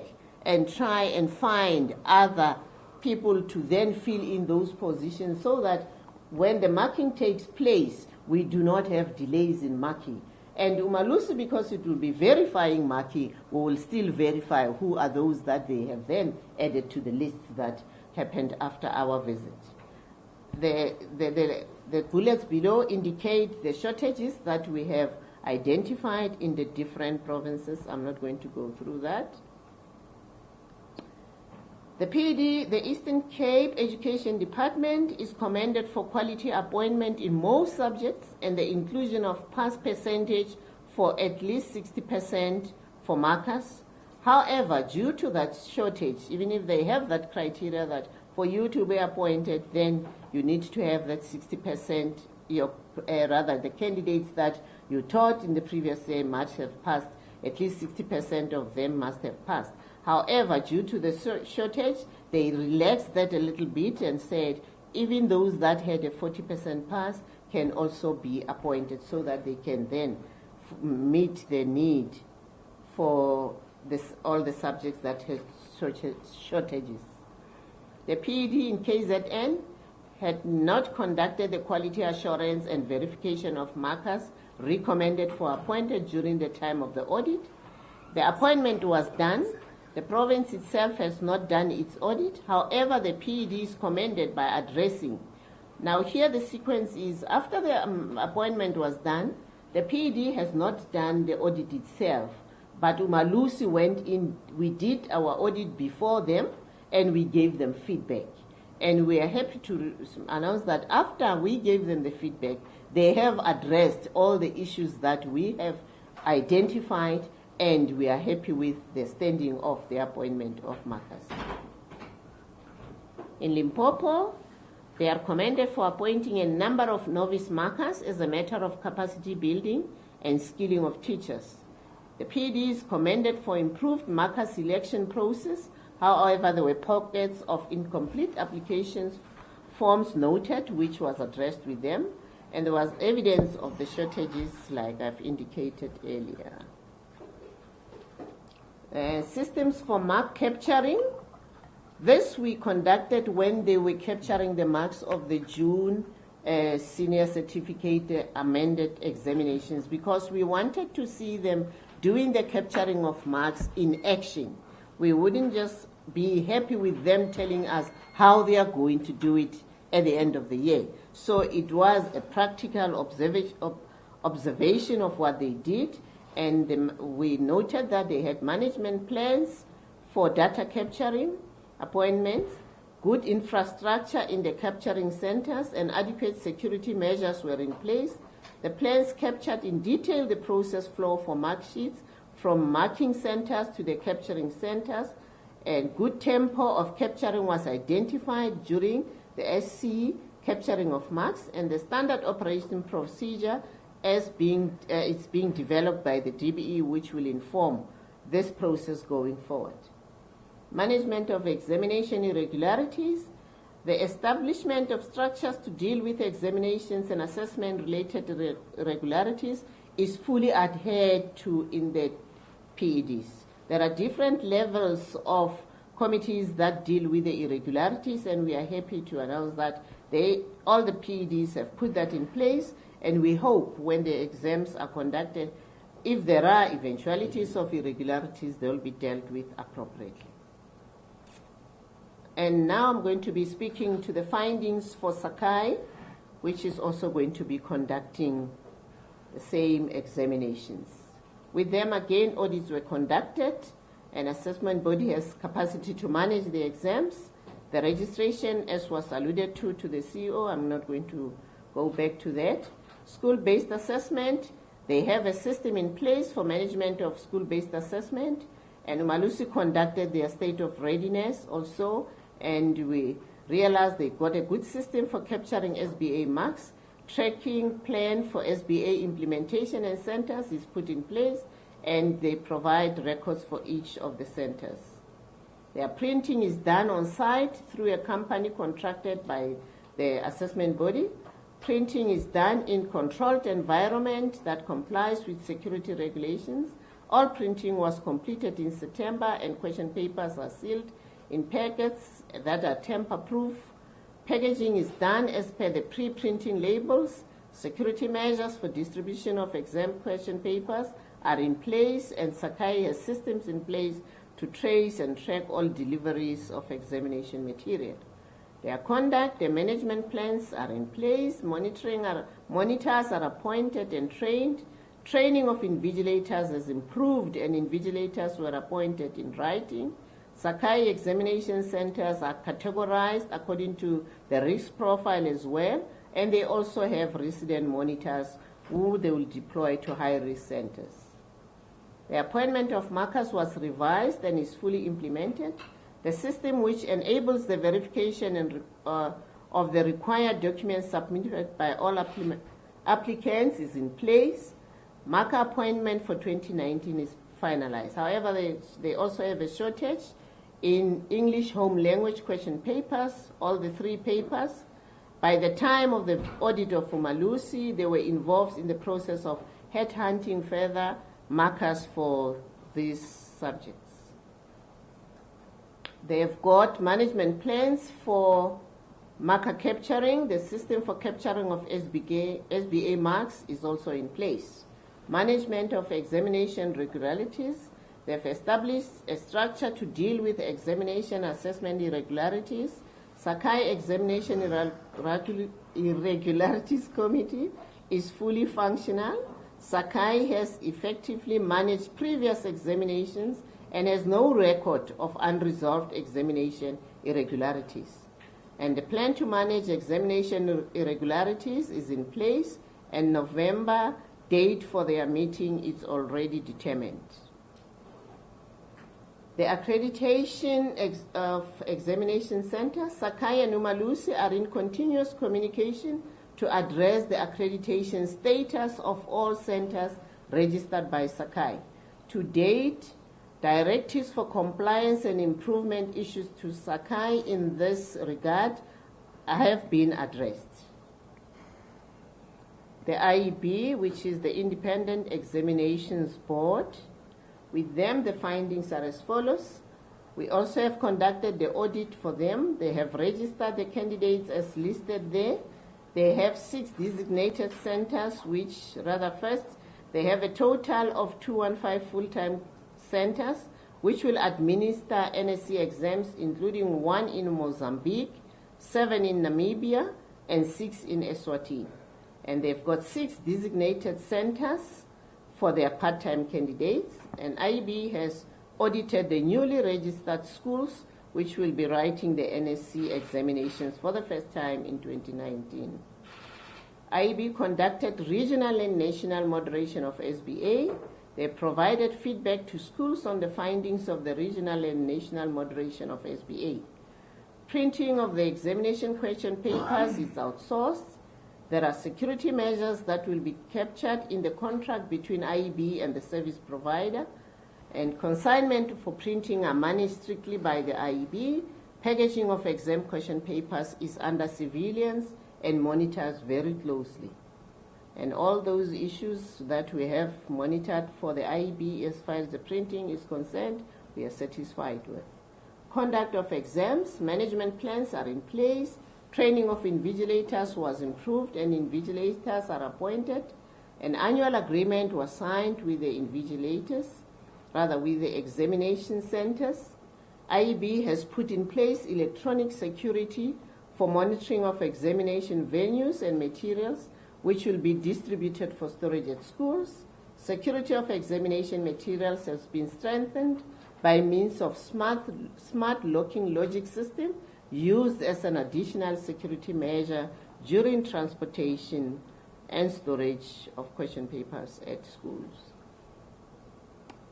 and try and find other people to then fill in those positions so that when the marking takes place, we do not have delays in marking. And UMALUSI, because it will be verifying marking, we will still verify who are those that they have then added to the list that happened after our visit. The bullets below indicate the shortages that we have identified in the different provinces. I'm not going to go through that. The PD, the Eastern Cape Education Department, is commended for quality appointment in most subjects and the inclusion of pass percentage for at least 60% for markers. However, due to that shortage, even if they have that criteria that for you to be appointed, then you need to have that 60%, rather the candidates that you taught in the previous year must have passed, at least 60% of them must have passed. However, due to the shortage, they relaxed that a little bit and said even those that had a 40% pass can also be appointed so that they can then meet the need for all the subjects that have shortages. The PED in KZN had not conducted the quality assurance and verification of markers recommended for appointed during the time of the audit. The appointment was done. The province itself has not done its audit. However, the PED is commended by addressing. Now here the sequence is, after the appointment was done, the PED has not done the audit itself, but UMALUSI went in, we did our audit before them, and we gave them feedback. And we are happy to announce that after we gave them the feedback, they have addressed all the issues that we have identified, and we are happy with the standing of the appointment of markers. In Limpopo, they are commended for appointing a number of novice markers as a matter of capacity building and skilling of teachers. The PED is commended for improved marker selection process. However, there were pockets of incomplete applications forms noted, which was addressed with them, and there was evidence of the shortages like I've indicated earlier. Systems for mark capturing. This we conducted when they were capturing the marks of the June senior certificate amended examinations, because we wanted to see them doing the capturing of marks in action. We wouldn't just be happy with them telling us how they are going to do it at the end of the year. So it was a practical observation of what they did, and we noted that they had management plans for data capturing, appointments, good infrastructure in the capturing centers, and adequate security measures were in place. The plans captured in detail the process flow for mark sheets from marking centers to the capturing centers, and good tempo of capturing was identified during the SC capturing of marks, and the standard operation procedure it's being developed by the DBE, which will inform this process going forward. Management of examination irregularities. The establishment of structures to deal with examinations and assessment-related irregularities is fully adhered to in the PEDs. There are different levels of committees that deal with the irregularities, and we are happy to announce that all the PEDs have put that in place, and we hope when the exams are conducted, if there are eventualities of irregularities, they will be dealt with appropriately. And now I'm going to be speaking to the findings for Sakai, which is also going to be conducting the same examinations. With them, again, audits were conducted. An assessment body has capacity to manage the exams. The registration, as was alluded to the CEO, I'm not going to go back to that. School-based assessment, they have a system in place for management of school-based assessment, and UMALUSI conducted their state of readiness also, and we realized they got a good system for capturing SBA marks. Tracking plan for SBA implementation and centers is put in place, and they provide records for each of the centers. Their printing is done on site through a company contracted by the assessment body. Printing is done in controlled environment that complies with security regulations. All printing was completed in September, and question papers are sealed in packets that are tamper-proof. Packaging is done as per the pre-printing labels. Security measures for distribution of exam question papers are in place, and Sakai has systems in place to trace and track all deliveries of examination material. Their conduct, their management plans are in place. Monitors are appointed and trained. Training of invigilators has improved, and invigilators were appointed in writing. Sakai examination centers are categorized according to the risk profile as well, and they also have resident monitors who they will deploy to high-risk centers. The appointment of markers was revised and is fully implemented. The system which enables the verification and, of the required documents submitted by all applicants is in place. Marker appointment for 2019 is finalized. However, they also have a shortage in English home language question papers, all the 3 papers. By the time of the audit of UMALUSI, they were involved in the process of headhunting further markers for these subjects. They have got management plans for marker capturing. The system for capturing of SBA marks is also in place. Management of examination regularities. They've established a structure to deal with examination assessment irregularities. Sakai Examination Irregularities Committee is fully functional. Sakai has effectively managed previous examinations and has no record of unresolved examination irregularities. And the plan to manage examination irregularities is in place, and November date for their meeting is already determined. The accreditation of examination centers, Sakai and UMALUSI are in continuous communication to address the accreditation status of all centers registered by Sakai. To date, directives for compliance and improvement issues to Sakai in this regard have been addressed. The IEB, which is the Independent Examinations Board, with them the findings are as follows. We also have conducted the audit for them. They have registered the candidates as listed there. They have 6 designated centers, first, they have a total of 215 full-time centers, which will administer NSC exams, including 1 in Mozambique, 7 in Namibia, and 6 in Eswatini. And they've got 6 designated centers for their part-time candidates, and IB has audited the newly registered schools, which will be writing the NSC examinations for the first time in 2019. IB conducted regional and national moderation of SBA. They provided feedback to schools on the findings of the regional and national moderation of SBA. Printing of the examination question papers is outsourced. There are security measures that will be captured in the contract between IEB and the service provider, and consignment for printing are managed strictly by the IEB. Packaging of exam question papers is under civilians and monitors very closely. And all those issues that we have monitored for the IEB as far as the printing is concerned, we are satisfied with. Conduct of exams, management plans are in place. Training of invigilators was improved and invigilators are appointed. An annual agreement was signed with the with the examination centers. IEB has put in place electronic security for monitoring of examination venues and materials, which will be distributed for storage at schools. Security of examination materials has been strengthened by means of smart locking logic system used as an additional security measure during transportation and storage of question papers at schools.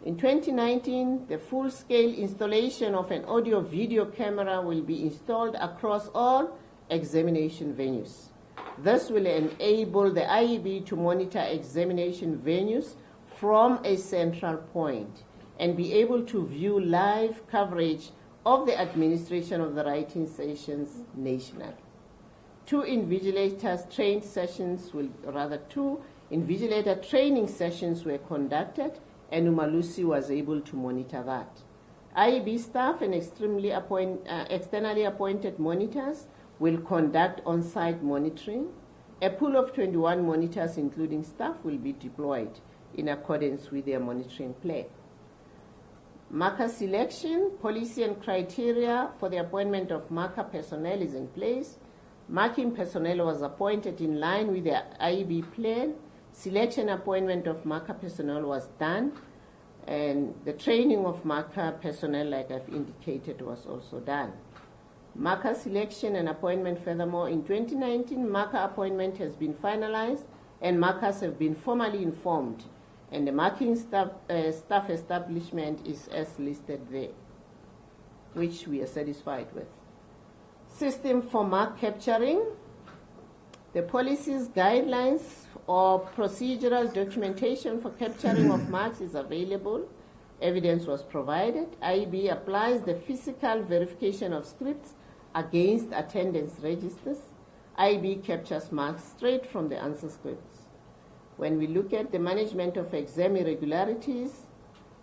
In 2019, the full-scale installation of an audio-video camera will be installed across all examination venues. This will enable the IEB to monitor examination venues from a central point and be able to view live coverage of the administration of the writing sessions nationally. 2 invigilator training sessions were conducted, and UMALUSI was able to monitor that. IEB staff and externally appointed monitors will conduct on-site monitoring. A pool of 21 monitors, including staff, will be deployed in accordance with their monitoring plan. Marker selection, policy and criteria for the appointment of marker personnel is in place. Marking personnel was appointed in line with the IEB plan. Selection appointment of marker personnel was done. And the training of marker personnel, like I've indicated, was also done. Marker selection and appointment, furthermore, in 2019, marker appointment has been finalized and markers have been formally informed, and the marking staff establishment is as listed there, which we are satisfied with. System for mark capturing. The policies, guidelines, or procedural documentation for capturing of marks is available. Evidence was provided. IEB applies the physical verification of scripts against attendance registers. IEB captures marks straight from the answer scripts. When we look at the management of exam irregularities,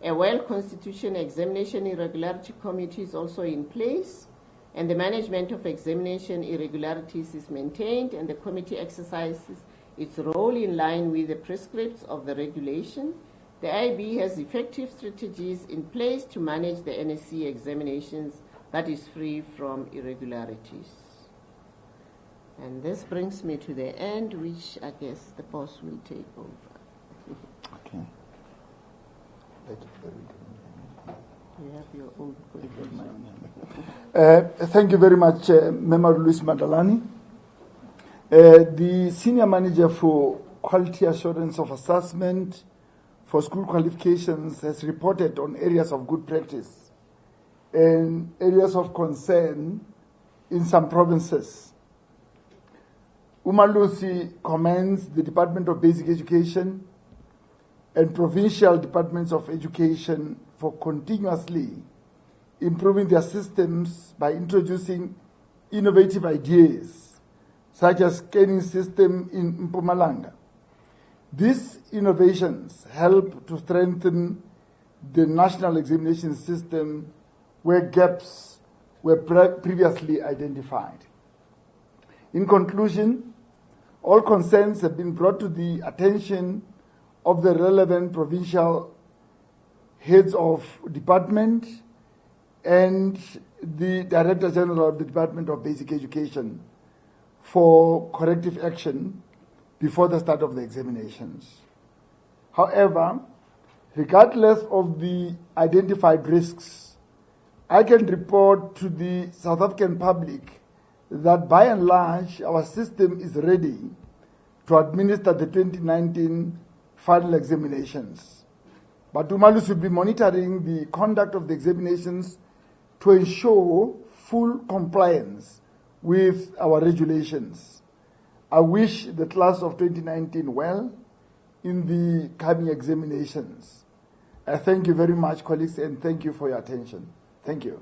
a well-constituted examination irregularity committee is also in place, and the management of examination irregularities is maintained, and the committee exercises its role in line with the prescripts of the regulation. The IB has effective strategies in place to manage the NSC examinations that is free from irregularities. And this brings me to the end, which I guess the boss will take over. Okay. You have your own Thank you very much, Member UMALUSI Madalani. The Senior Manager for Quality Assurance of Assessment for School Qualifications has reported on areas of good practice and areas of concern in some provinces. UMALUSI commends the Department of Basic Education and provincial departments of education for continuously improving their systems by introducing innovative ideas, such as scanning system in Mpumalanga. These innovations help to strengthen the national examination system where gaps were previously identified. In conclusion, all concerns have been brought to the attention of the relevant provincial heads of department and the Director General of the Department of Basic Education for corrective action before the start of the examinations. However, regardless of the identified risks, I can report to the South African public that by and large, our system is ready to administer the 2019 final examinations. But UMALUSI will be monitoring the conduct of the examinations to ensure full compliance with our regulations. I wish the class of 2019 well in the coming examinations. I thank you very much, colleagues, and thank you for your attention. Thank you.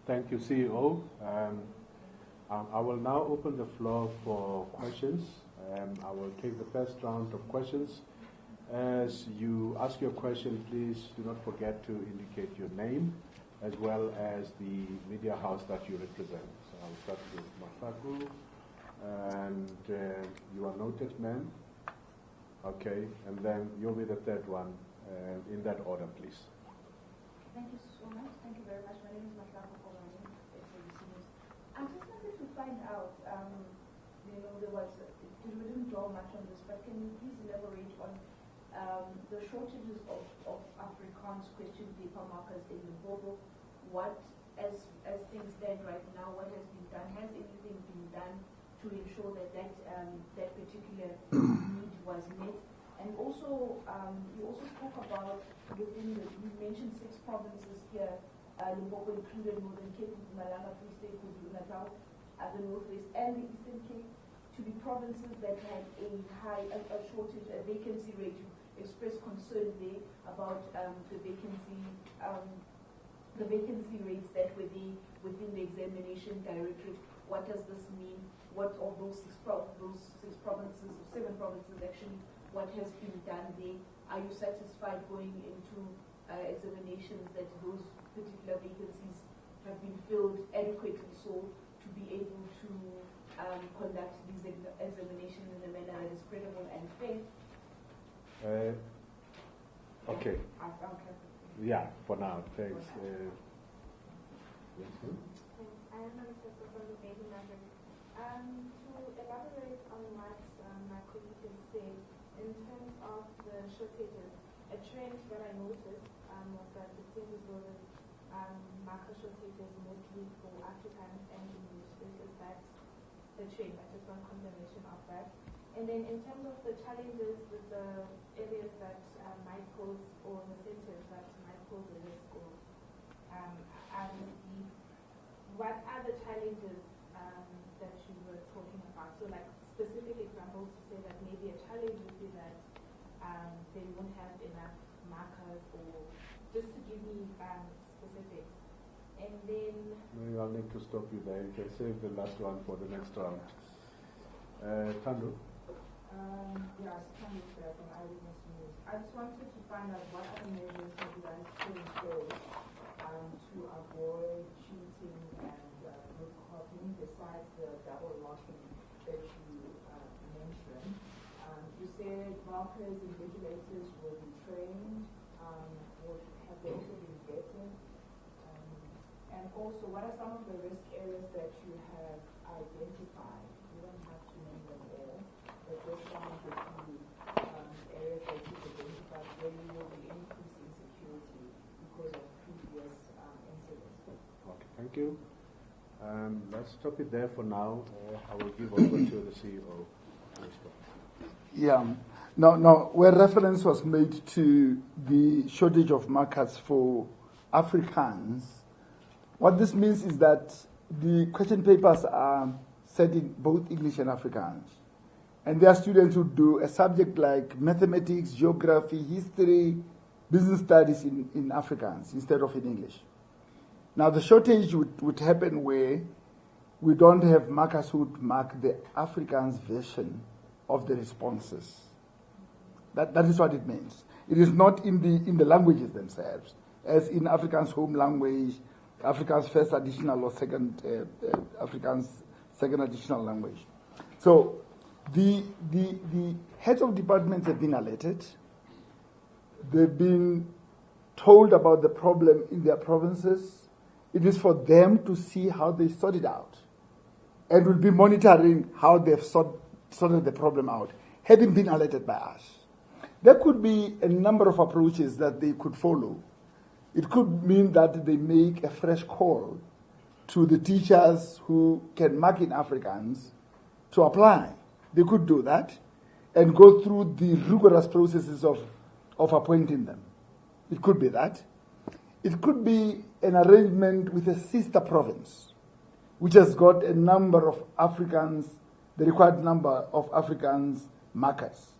Thank you, CEO. I will now open the floor for questions. I will take the first round of questions. As you ask your question, please do not forget to indicate your name as well as the media house that you represent. So I'll start with Mafaku, and you are noted, ma'am. Okay, and then you'll be the third one, in that order, please. Thank you so much. Thank you very much. My name is Mafaku from SABC News. I just wanted to find out, we didn't draw much on this, but can you please elaborate on the shortages of Afrikaans question paper markers in Limpopo? What, as things stand right now, what has been done? Has anything been done to ensure that that particular need was met? And also, you also spoke about you mentioned 6 provinces here, Limpopo included, Northern Cape, Mpumalanga, Free State, KwaZulu-Natal, the Northwest, and the Eastern Cape, to be provinces that had a shortage, a vacancy rate. You expressed concern there about the vacancy rates that were there within the examination directorate. What does this mean? What of those 6 provinces, or 7 provinces actually, what has been done there? Are you satisfied going into examinations that those particular vacancies have been filled adequately so to be able to conduct these examinations in a manner that is credible and fair? Okay. Yeah, for now, thanks. Yes, I am Melissa from the Baby Magic. To elaborate on what my colleague has said, in terms of the shortages, a trend that I noticed was that it seems as though the marker shortage is mostly for Afrikaans and English. Is that the trend? I just want confirmation of that. And then in terms of the challenges with the areas that might pose, or the centers that might pose a risk or adversity, what are the challenges that you were talking about? So like specific examples to say that maybe a challenge would be that they won't have enough markers, or just to give me specifics. And then... Maybe I'll need to stop you there. You can save the last one for the next round. Tando? Yes, Tando from Eyewitness News. I just wanted to find out what other measures have you guys put in place to avoid cheating and group copying besides the double locking that you mentioned. You said markers and regulators will be trained, or have they also been vetted? And also, what are some of the risk areas that you have identified? You don't have to name them all, but just some of the key areas that you've identified where you will be increasing security because of previous incidents. Okay, thank you. Let's stop it there for now. I will give over to the CEO. Yeah. No, where reference was made to the shortage of markers for Afrikaans, what this means is that the question papers are set in both English and Afrikaans. And there are students who do a subject like mathematics, geography, history, business studies in Afrikaans instead of in English. Now, the shortage would happen where we don't have markers who would mark the Afrikaans version of the responses. That is what it means. It is not in the languages themselves, as in Afrikaans home language, Afrikaans first additional or second Afrikaans second additional language. So the heads of departments have been alerted. They've been told about the problem in their provinces. It is for them to see how they sort it out, and we'll be monitoring how they've sorted the problem out, having been alerted by us. There could be a number of approaches that they could follow. It could mean that they make a fresh call to the teachers who can mark in Afrikaans to apply. They could do that and go through the rigorous processes of appointing them. It could be that. It could be an arrangement with a sister province, which has got a number of Afrikaans, the required number of Afrikaans markers.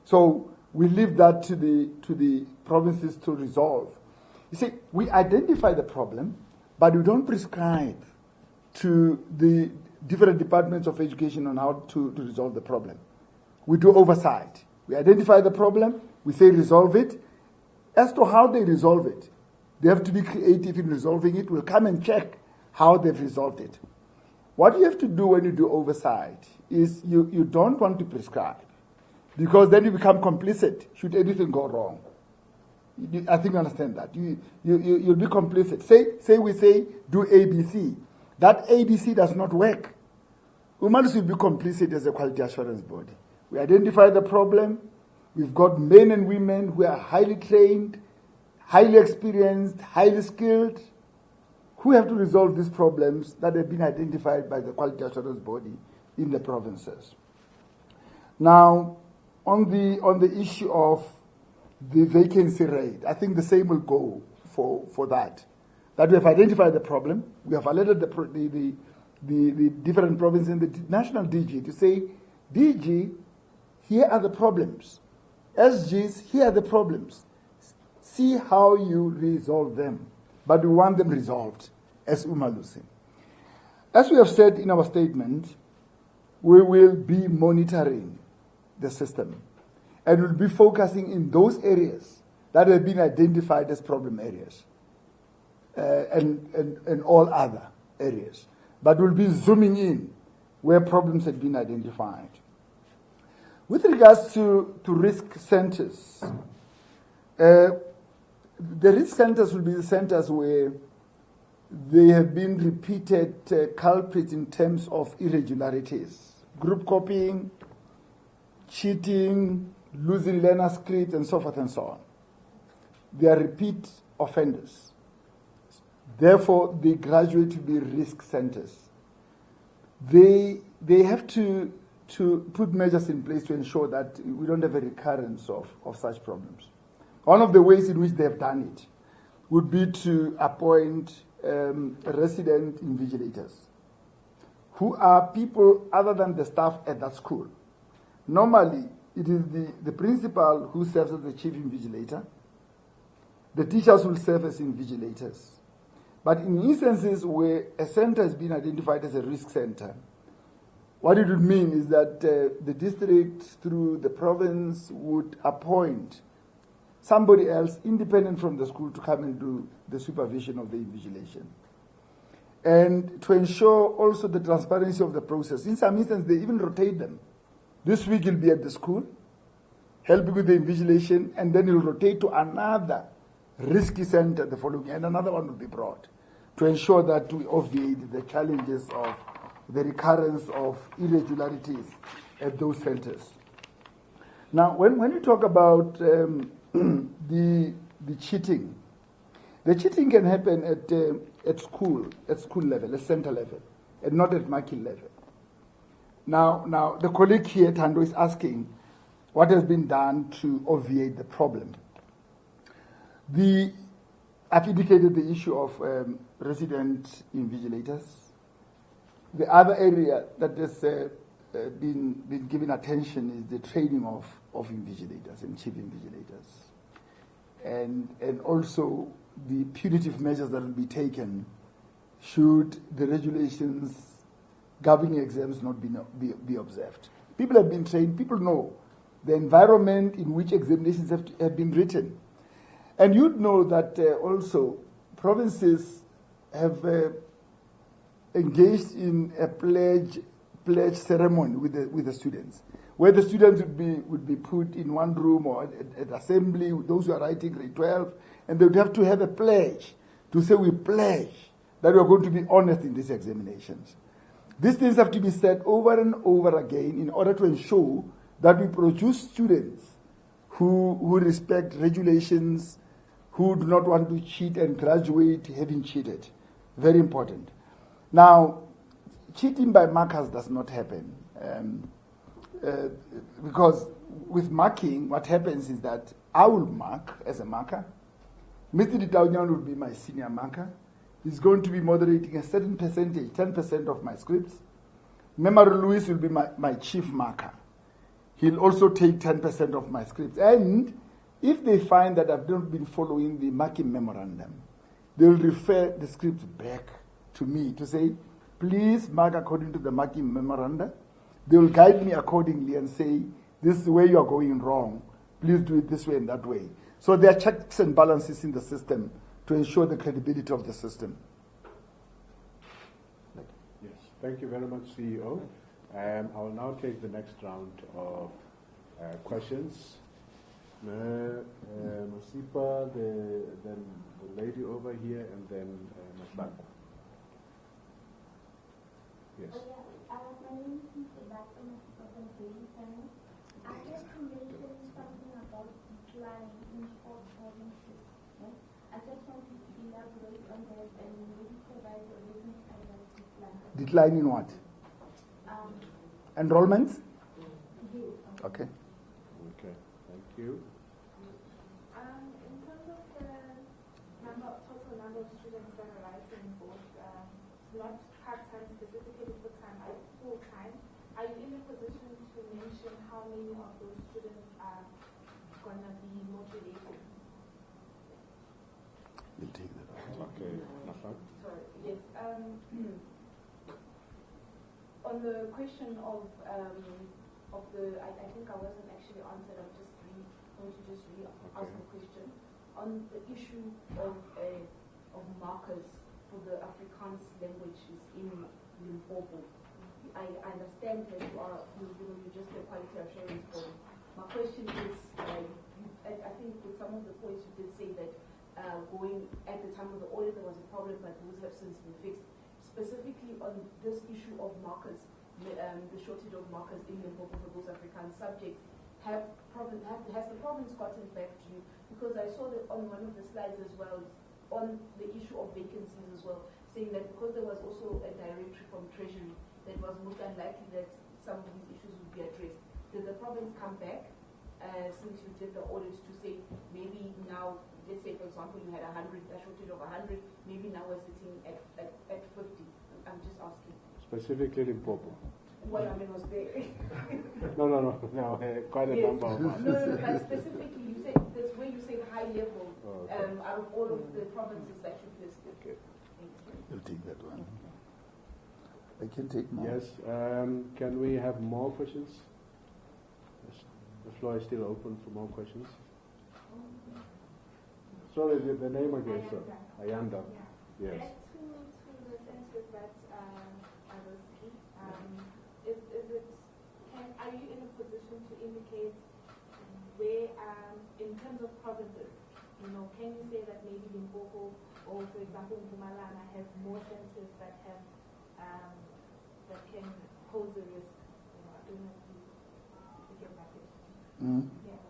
So we leave that to the provinces to resolve. You see, we identify the problem, but we don't prescribe to the different departments of education on how to resolve the problem. We do oversight. We identify the problem, we say resolve it. As to how they resolve it, they have to be creative in resolving it. We'll come and check how they've resolved it. What you have to do when you do oversight is you don't want to prescribe, because then you become complicit should anything go wrong. I think you understand that. You'll be complicit. Say we say do ABC. That ABC does not work. UMALUSI will be complicit as a quality assurance body. We identify the problem. We've got men and women who are highly trained, highly experienced, highly skilled, who have to resolve these problems that have been identified by the quality assurance body in the provinces. Now, on the issue of the vacancy rate, I think the same will go for that. That we have identified the problem, we have alerted the different provinces and the national DG to say, DG, here are the problems. SGs, here are the problems. See how you resolve them. But we want them resolved as UMALUSI. As we have said in our statement, we will be monitoring the system and will be focusing in those areas that have been identified as problem areas and all other areas. But we'll be zooming in where problems have been identified. With regards to risk centers, the risk centers will be the centers where there have been repeated culprits in terms of irregularities, group copying, cheating, losing learner scripts, and so forth and so on. they are repeat offenders. Therefore, they graduate to be risk centers. They have to put measures in place to ensure that we don't have a recurrence of such problems. One of the ways in which they have done it would be to appoint resident invigilators, who are people other than the staff at that school. Normally, it is the principal who serves as the chief invigilator. The teachers will serve as invigilators. But in instances where a center has been identified as a risk center, what it would mean is that the district, through the province, would appoint somebody else independent from the school to come and do the supervision of the invigilation. And to ensure also the transparency of the process. In some instances, they even rotate them. This week he'll be at the school, helping with the invigilation, and then he'll rotate to another risky center the following, and another one will be brought to ensure that we obviate the challenges of the recurrence of irregularities at those centers. Now, when you talk about the cheating, the cheating can happen at school level, at center level, and not at marking level. Now the colleague here, Tando, is asking what has been done to obviate the problem. I've indicated the issue of resident invigilators. The other area that has been given attention is the training of invigilators and chief invigilators, and also the punitive measures that will be taken should the regulations governing exams not be observed. People have been trained. People know the environment in which examinations have been written. And you'd know that also provinces have engaged in a pledge ceremony with the students, where the students would be put in one room or at assembly, those who are writing grade 12, and they would have to have a pledge to say, we pledge that we are going to be honest in these examinations. These things have to be said over and over again in order to ensure that we produce students who respect regulations, who do not want to cheat and graduate having cheated. Very important. Now, cheating by markers does not happen. Because with marking, what happens is that I will mark as a marker. Mr. Ditaunyan will be my senior marker. He's going to be moderating a certain percentage, 10% of my scripts. Memory Louis will be my chief marker. He'll also take 10% of my scripts. And if they find that I've not been following the marking memorandum, they'll refer the scripts back to me to say, please mark according to the marking memorandum. They will guide me accordingly and say, this is where you are going wrong. Please do it this way and that way. So there are checks and balances in the system to ensure the credibility of the system. Yes, thank you very much, CEO. I will now take the next round of questions. Masipa, then the lady over here, and then Matlako. Yes. My name is Mr. Baton from Daily. I just to mention something about decline in all provinces. I just want to elaborate on that and maybe provide a reason for that decline. Decline in what? Enrollments? Yes. Okay. Okay, thank you. In terms of the total number of students that are writing both, not part-time, specifically full-time, full-time, are you in a position to mention how many of those students are going to be motivated? We'll take that out. Okay. Sorry, yes. On the question of the, I think I wasn't actually answered. I'm just going to just ask the question on the issue of markers for the Afrikaans languages in Limpopo. I understand that you're just a quality assurance body. My question is, I think with some of the points you did say that going at the time of the audit there was a problem, but those have since been fixed. Specifically on this issue of markers, the shortage of markers in Limpopo for those African subjects, has the province gotten back to you? Because I saw that on one of the slides as well, on the issue of vacancies as well, saying that because there was also a directory from Treasury, that it was most unlikely that some of these issues would be addressed. Did the province come back since you did the audit to say maybe now, let's say for example you had a shortage of 100, maybe now we're sitting at 50? I'm just asking. Specifically Limpopo. Well, I mean, was there? No, quite a number of us. No, but specifically, you say this way you say high level out of all of the provinces that you've listed. Okay. You'll take that one. I can take more. Yes. Can we have more questions? The floor is still open for more questions. Sorry, the name again, sir. Ayanda. Yeah. Yes. To the census that I was are you in a position to indicate where, in terms of provinces, can you say that maybe Limpopo or, for example, Mpumalanga has more centers that have that can pose a risk? I don't know if you get my question. Yeah.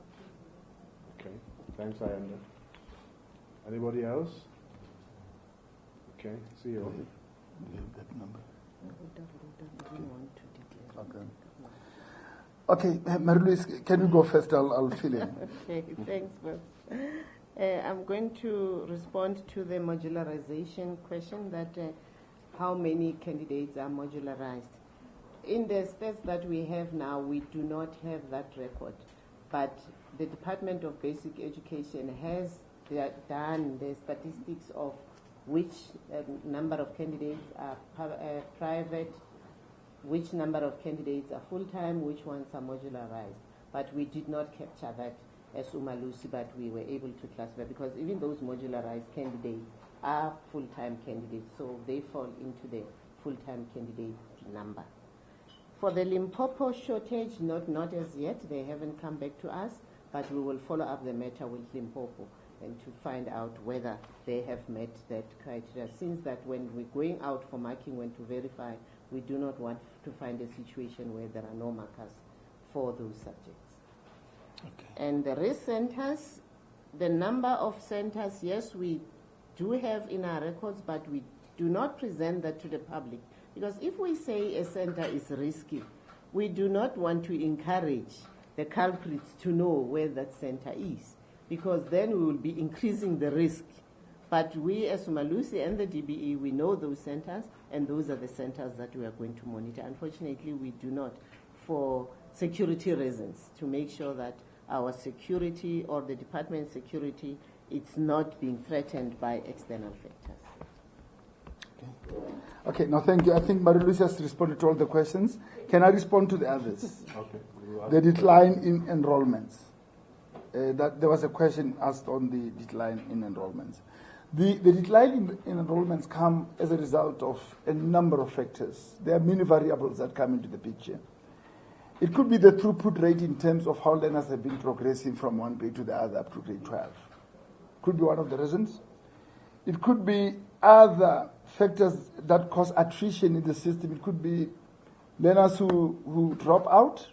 Okay. Thanks, Ayanda. Anybody else? Okay. See you. Do you have that number? Okay. Okay, Marie-Louise, can you go first? I'll fill in. Okay, thanks, boss. I'm going to respond to the modularization question that how many candidates are modularized. In the stats that we have now, we do not have that record, but the Department of Basic Education has done the statistics of which number of candidates are private, which number of candidates are full-time, which ones are modularized. But we did not capture that as UMALUSI, but we were able to classify, because even those modularized candidates are full-time candidates, so they fall into the full-time candidate number. For the Limpopo shortage, not as yet. They haven't come back to us, but we will follow up the matter with Limpopo and to find out whether they have met that criteria. Since that when we're going out for marking, when to verify, we do not want to find a situation where there are no markers for those subjects. Okay. And the risk centers, the number of centers, yes, we do have in our records, but we do not present that to the public. Because if we say a center is risky, we do not want to encourage the culprits to know where that center is, because then we will be increasing the risk. But we as UMALUSI and the DBE, we know those centers, and those are the centers that we are going to monitor. Unfortunately, we do not, for security reasons, to make sure that our security or the department's security, it's not being threatened by external factors. Okay, now thank you. I think Marie-Louise has responded to all the questions. Can I respond to the others? Okay. The decline in enrollments. That there was a question asked on the decline in enrollments. The decline in enrollments come as a result of a number of factors. There are many variables that come into the picture. It could be the throughput rate in terms of how learners have been progressing from one grade to the other up to grade 12. Could be one of the reasons. It could be other factors that cause attrition in the system. It could be learners who drop out.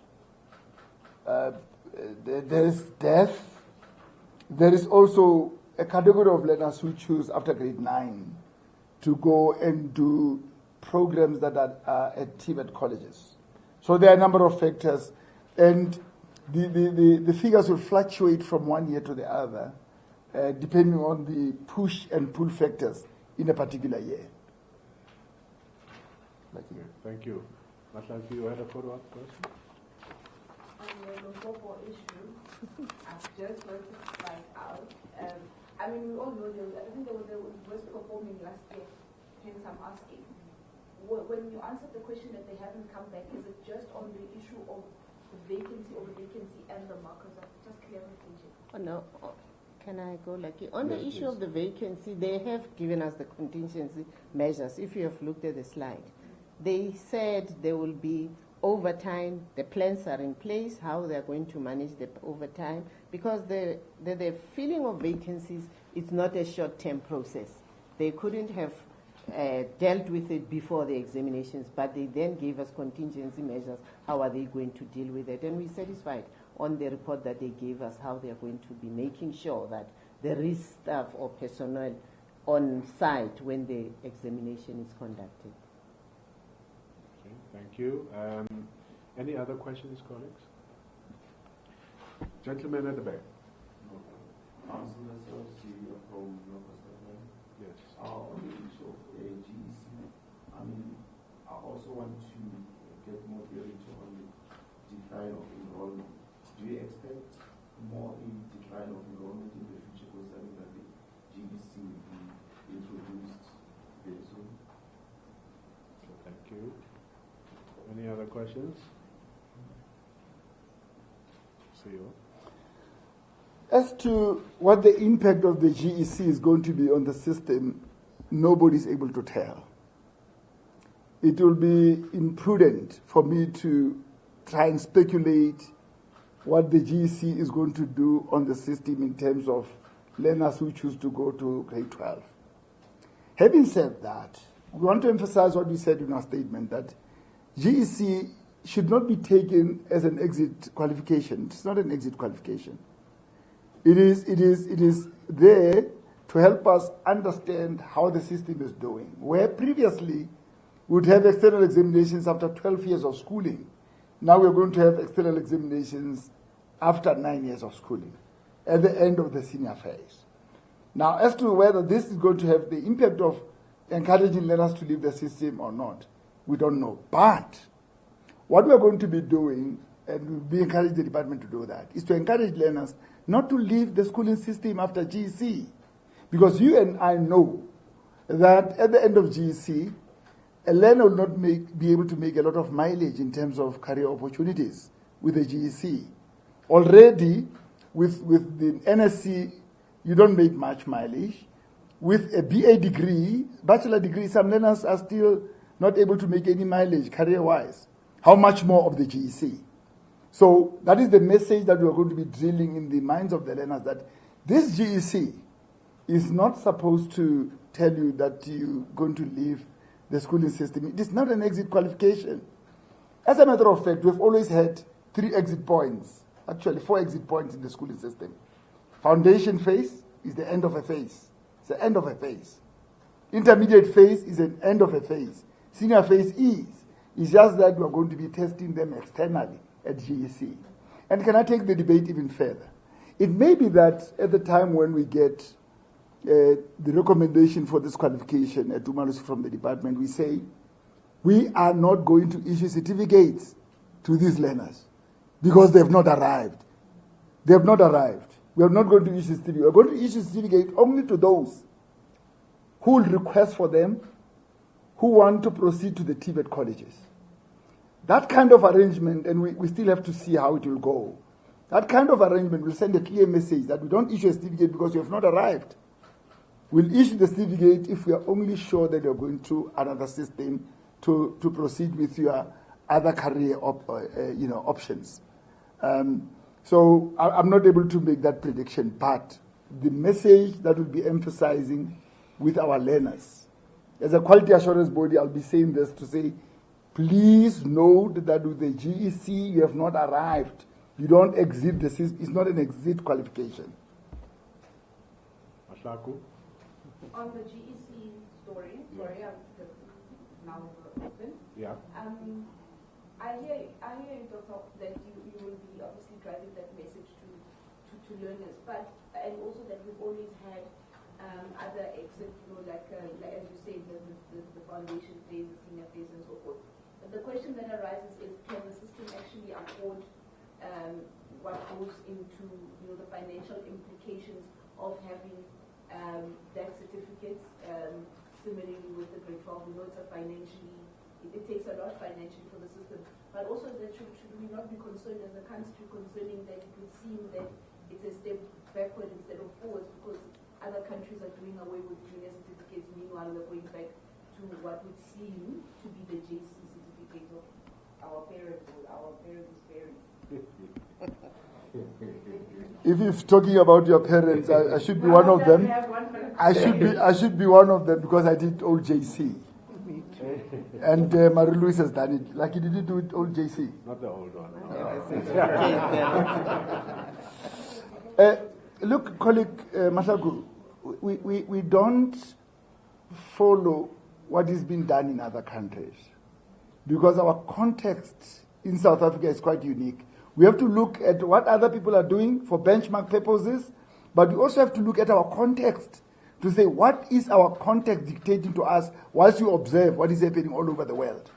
There is death. There is also a category of learners who choose after grade 9 to go and do programs that are at TVET colleges. So there are a number of factors, and the figures will fluctuate from one year to the other, depending on the push and pull factors in a particular year. Thank you. Matlaki, you had a follow-up question? On the Limpopo issue, I've just worked this slide out. I mean, we all know I think they were worst performing last year, hence I'm asking. When you answered the question that they haven't come back, is it just on the issue of the vacancy and the markers? Just clarification. Oh, no. Can I go lucky? On the issue of the vacancy, they have given us the contingency measures. If you have looked at the slide, they said there will be overtime. The plans are in place, how they're going to manage the overtime, because the filling of vacancies is not a short-term process. They couldn't have dealt with it before the examinations, but they then gave us contingency measures. How are they going to deal with it? And we're satisfied on the report that they gave us how they are going to be making sure that there is staff or personnel on site when the examination is conducted. Okay, thank you. Any other questions, colleagues? Gentlemen at the back. Councillor CEO from Yes. on the issue of GEC, I mean, I also want to get more clarity on the decline of enrollment. Do you expect more in decline of enrollment in the future, considering that the GEC will be introduced very soon? Thank you. Any other questions? CEO. As to what the impact of the GEC is going to be on the system, nobody is able to tell. It will be imprudent for me to try and speculate what the GEC is going to do on the system in terms of learners who choose to go to grade 12. Having said that, we want to emphasize what we said in our statement, that GEC should not be taken as an exit qualification. It's not an exit qualification. It is there to help us understand how the system is doing. Where previously we would have external examinations after 12 years of schooling, now we're going to have external examinations after 9 years of schooling, at the end of the senior phase. Now, as to whether this is going to have the impact of encouraging learners to leave the system or not, we don't know. But what we're going to be doing, and we encourage the department to do that, is to encourage learners not to leave the schooling system after GEC. Because you and I know that at the end of GEC, a learner will not be able to make a lot of mileage in terms of career opportunities with the GEC. Already, with the NSC, you don't make much mileage. With a BA degree, bachelor degree, some learners are still not able to make any mileage career-wise. How much more of the GEC? So that is the message that we are going to be drilling in the minds of the learners, that this GEC is not supposed to tell you that you're going to leave the schooling system. It is not an exit qualification. As a matter of fact, we've always had 3 exit points, actually 4 exit points in the schooling system. Foundation phase is the end of a phase. It's the end of a phase. Intermediate phase is an end of a phase. Senior phase is. It's just that we're going to be testing them externally at GEC. And can I take the debate even further? It may be that at the time when we get the recommendation for this qualification at UMALUSI from the department, we say, we are not going to issue certificates to these learners because they have not arrived. They have not arrived. We are not going to issue certificate. We are going to issue certificate only to those who will request for them, who want to proceed to the TVET colleges. That kind of arrangement, and we still have to see how it will go, that kind of arrangement will send a clear message that we don't issue a certificate because you have not arrived. We'll issue the certificate if we are only sure that you're going to another system to proceed with your other career options. So I'm not able to make that prediction, but the message that we'll be emphasizing with our learners, as a quality assurance body, I'll be saying this to say, please note that with the GEC, you have not arrived. You don't exit the system. It's not an exit qualification. Mashlaku? On the GEC story, sorry, I'm now open. Yeah. I hear you talk that you will be obviously driving that message to learners, but and also that we've always had other exit, like as you say, the foundation phase, the senior phase, and so forth. But the question that arises is, can the system actually afford what goes into the financial implications of having that certificate? Similarly with the grade 12, we know it's it takes a lot financially for the system. But also, should we not be concerned as a country concerning that it would seem that it's a step backward instead of forward, because other countries are doing away with junior certificates, meanwhile we're going back to what would seem to be the JC certificate of our parents or our parents' parents. If you're talking about your parents, I should be one of them. I should be one of them because I did all JC. And Marie-Louise has done it. Like he didn't do it old JC. Not the old one. Look, colleague Masaku, we don't follow what is being done in other countries because our context in South Africa is quite unique. We have to look at what other people are doing for benchmark purposes, but we also have to look at our context to say what is our context dictating to us whilst you observe what is happening all over the world.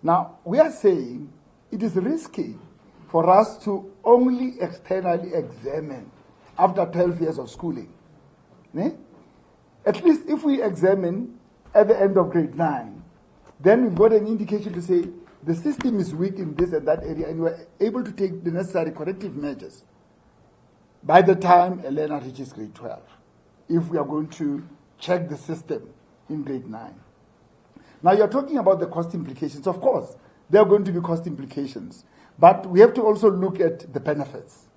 Now, we are saying it is risky for us to only externally examine after 12 years of schooling. At least if we examine at the end of grade 9, then we've got an indication to say the system is weak in this and that area, and we're able to take the necessary corrective measures by the time a learner reaches grade 12, if we are going to check the system in grade 9. Now, you're talking about the cost implications. Of course, there are going to be cost implications, but we have to also look at the benefits.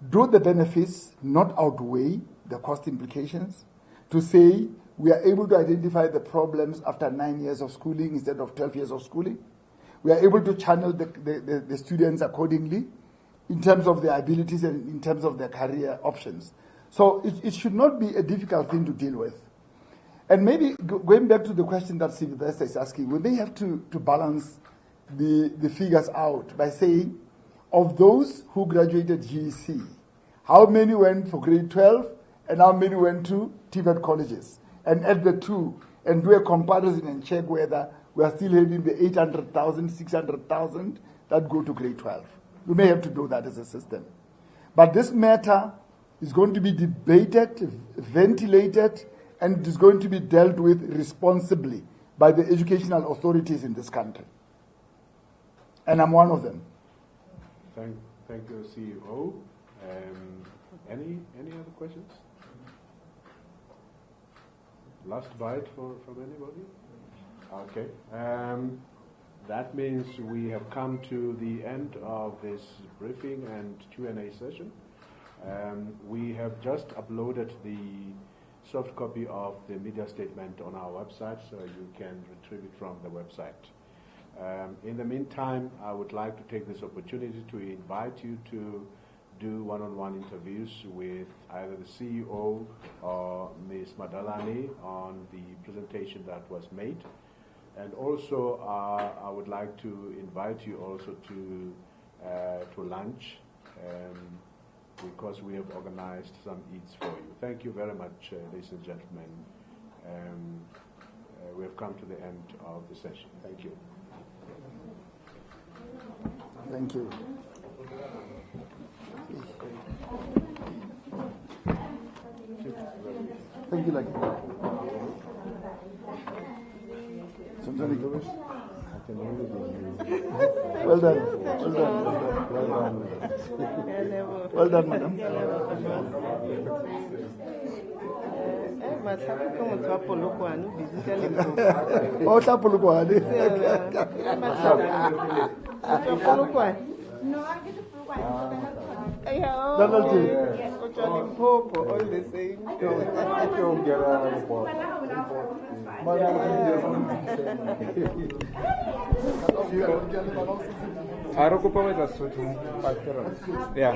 Do the benefits not outweigh the cost implications? To say we are able to identify the problems after 9 years of schooling instead of 12 years of schooling. We are able to channel the students accordingly in terms of their abilities and in terms of their career options. So it should not be a difficult thing to deal with. And maybe going back to the question that Sylvester is asking, we may have to balance the figures out by saying, of those who graduated GEC, how many went for grade 12 and how many went to TVET colleges? And add the two and do a comparison and check whether we are still having the 800,000, 600,000 that go to grade 12. We may have to do that as a system. But this matter is going to be debated, ventilated, and it is going to be dealt with responsibly by the educational authorities in this country. And I'm one of them. Thank you, CEO. Any other questions? Last bite from anybody? Okay. That means we have come to the end of this briefing and Q&A session. We have just uploaded the soft copy of the media statement on our website, so you can retrieve it from the website. In the meantime, I would like to take this opportunity to invite you to do one-on-one interviews with either the CEO or Ms. Madalani on the presentation that was made. And also, I would like to invite you also to lunch because we have organized some eats for you. Thank you very much, ladies and gentlemen. We have come to the end of the session. Thank you. Thank you. Thank you, Lucky. Well done. Well done. Well done. Well done, madam. Oh, Tapulukwani. No, I get the full one. Limpopo, all the same. I don't know. Yeah.